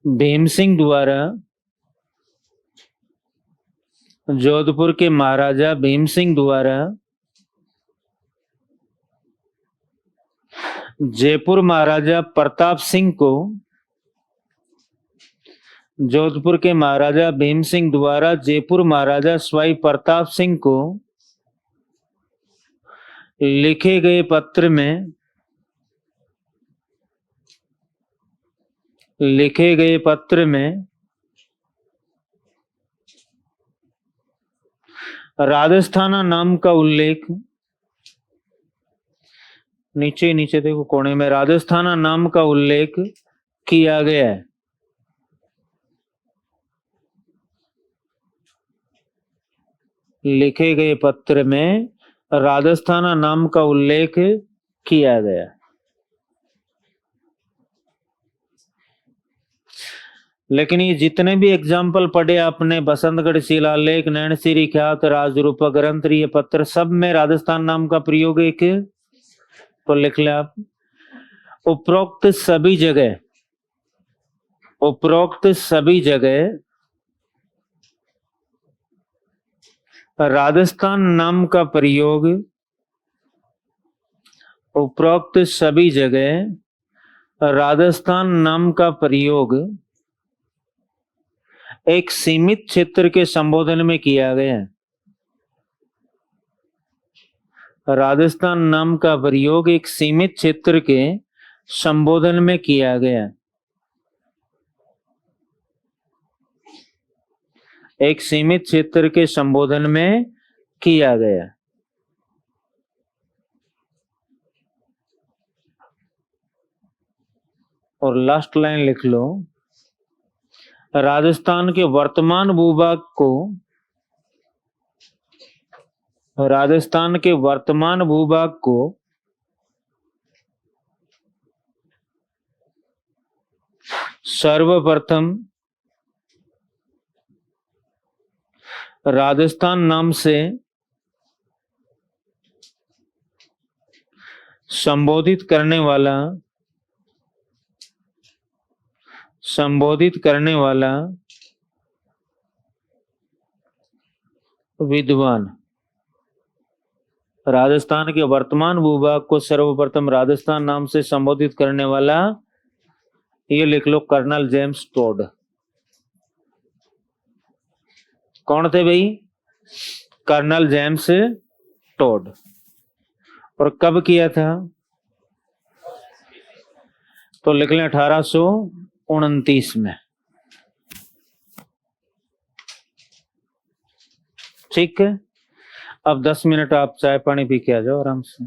[SPEAKER 1] भीम सिंह द्वारा जयपुर महाराजा प्रताप सिंह को, जोधपुर के महाराजा भीम सिंह द्वारा जयपुर महाराजा स्वाई प्रताप सिंह को लिखे गए पत्र में राजस्थान नाम का उल्लेख, नीचे देखो कोने में राजस्थान नाम का उल्लेख किया गया है। लिखे गए पत्र में राजस्थान नाम का उल्लेख किया गया। लेकिन ये जितने भी एग्जाम्पल पढ़े आपने, बसंतगढ़ शिलालेख, नैणसीरी ख्यात, राजरूपक ग्रंथ, ये पत्र, सब में राजस्थान नाम का प्रयोग एक, तो लिख ले आप, उपरोक्त सभी जगह राजस्थान नाम का प्रयोग, उपरोक्त सभी जगह राजस्थान नाम का प्रयोग एक सीमित क्षेत्र के संबोधन में किया गया है। राजस्थान नाम का प्रयोग एक सीमित क्षेत्र के संबोधन में किया गया, एक सीमित क्षेत्र के संबोधन में किया गया। और लास्ट लाइन लिख लो, राजस्थान के वर्तमान भूभाग को सर्वप्रथम राजस्थान नाम से संबोधित करने वाला विद्वान, राजस्थान के वर्तमान भूभाग को सर्वप्रथम राजस्थान नाम से संबोधित करने वाला, ये लिख लो, कर्नल जेम्स टोड। कौन थे भाई? Colonel James Tod. और कब किया था? तो लिख लें 1829 में। ठीक है, अब 10 मिनट आप चाय पानी पी के आ जाओ आराम से।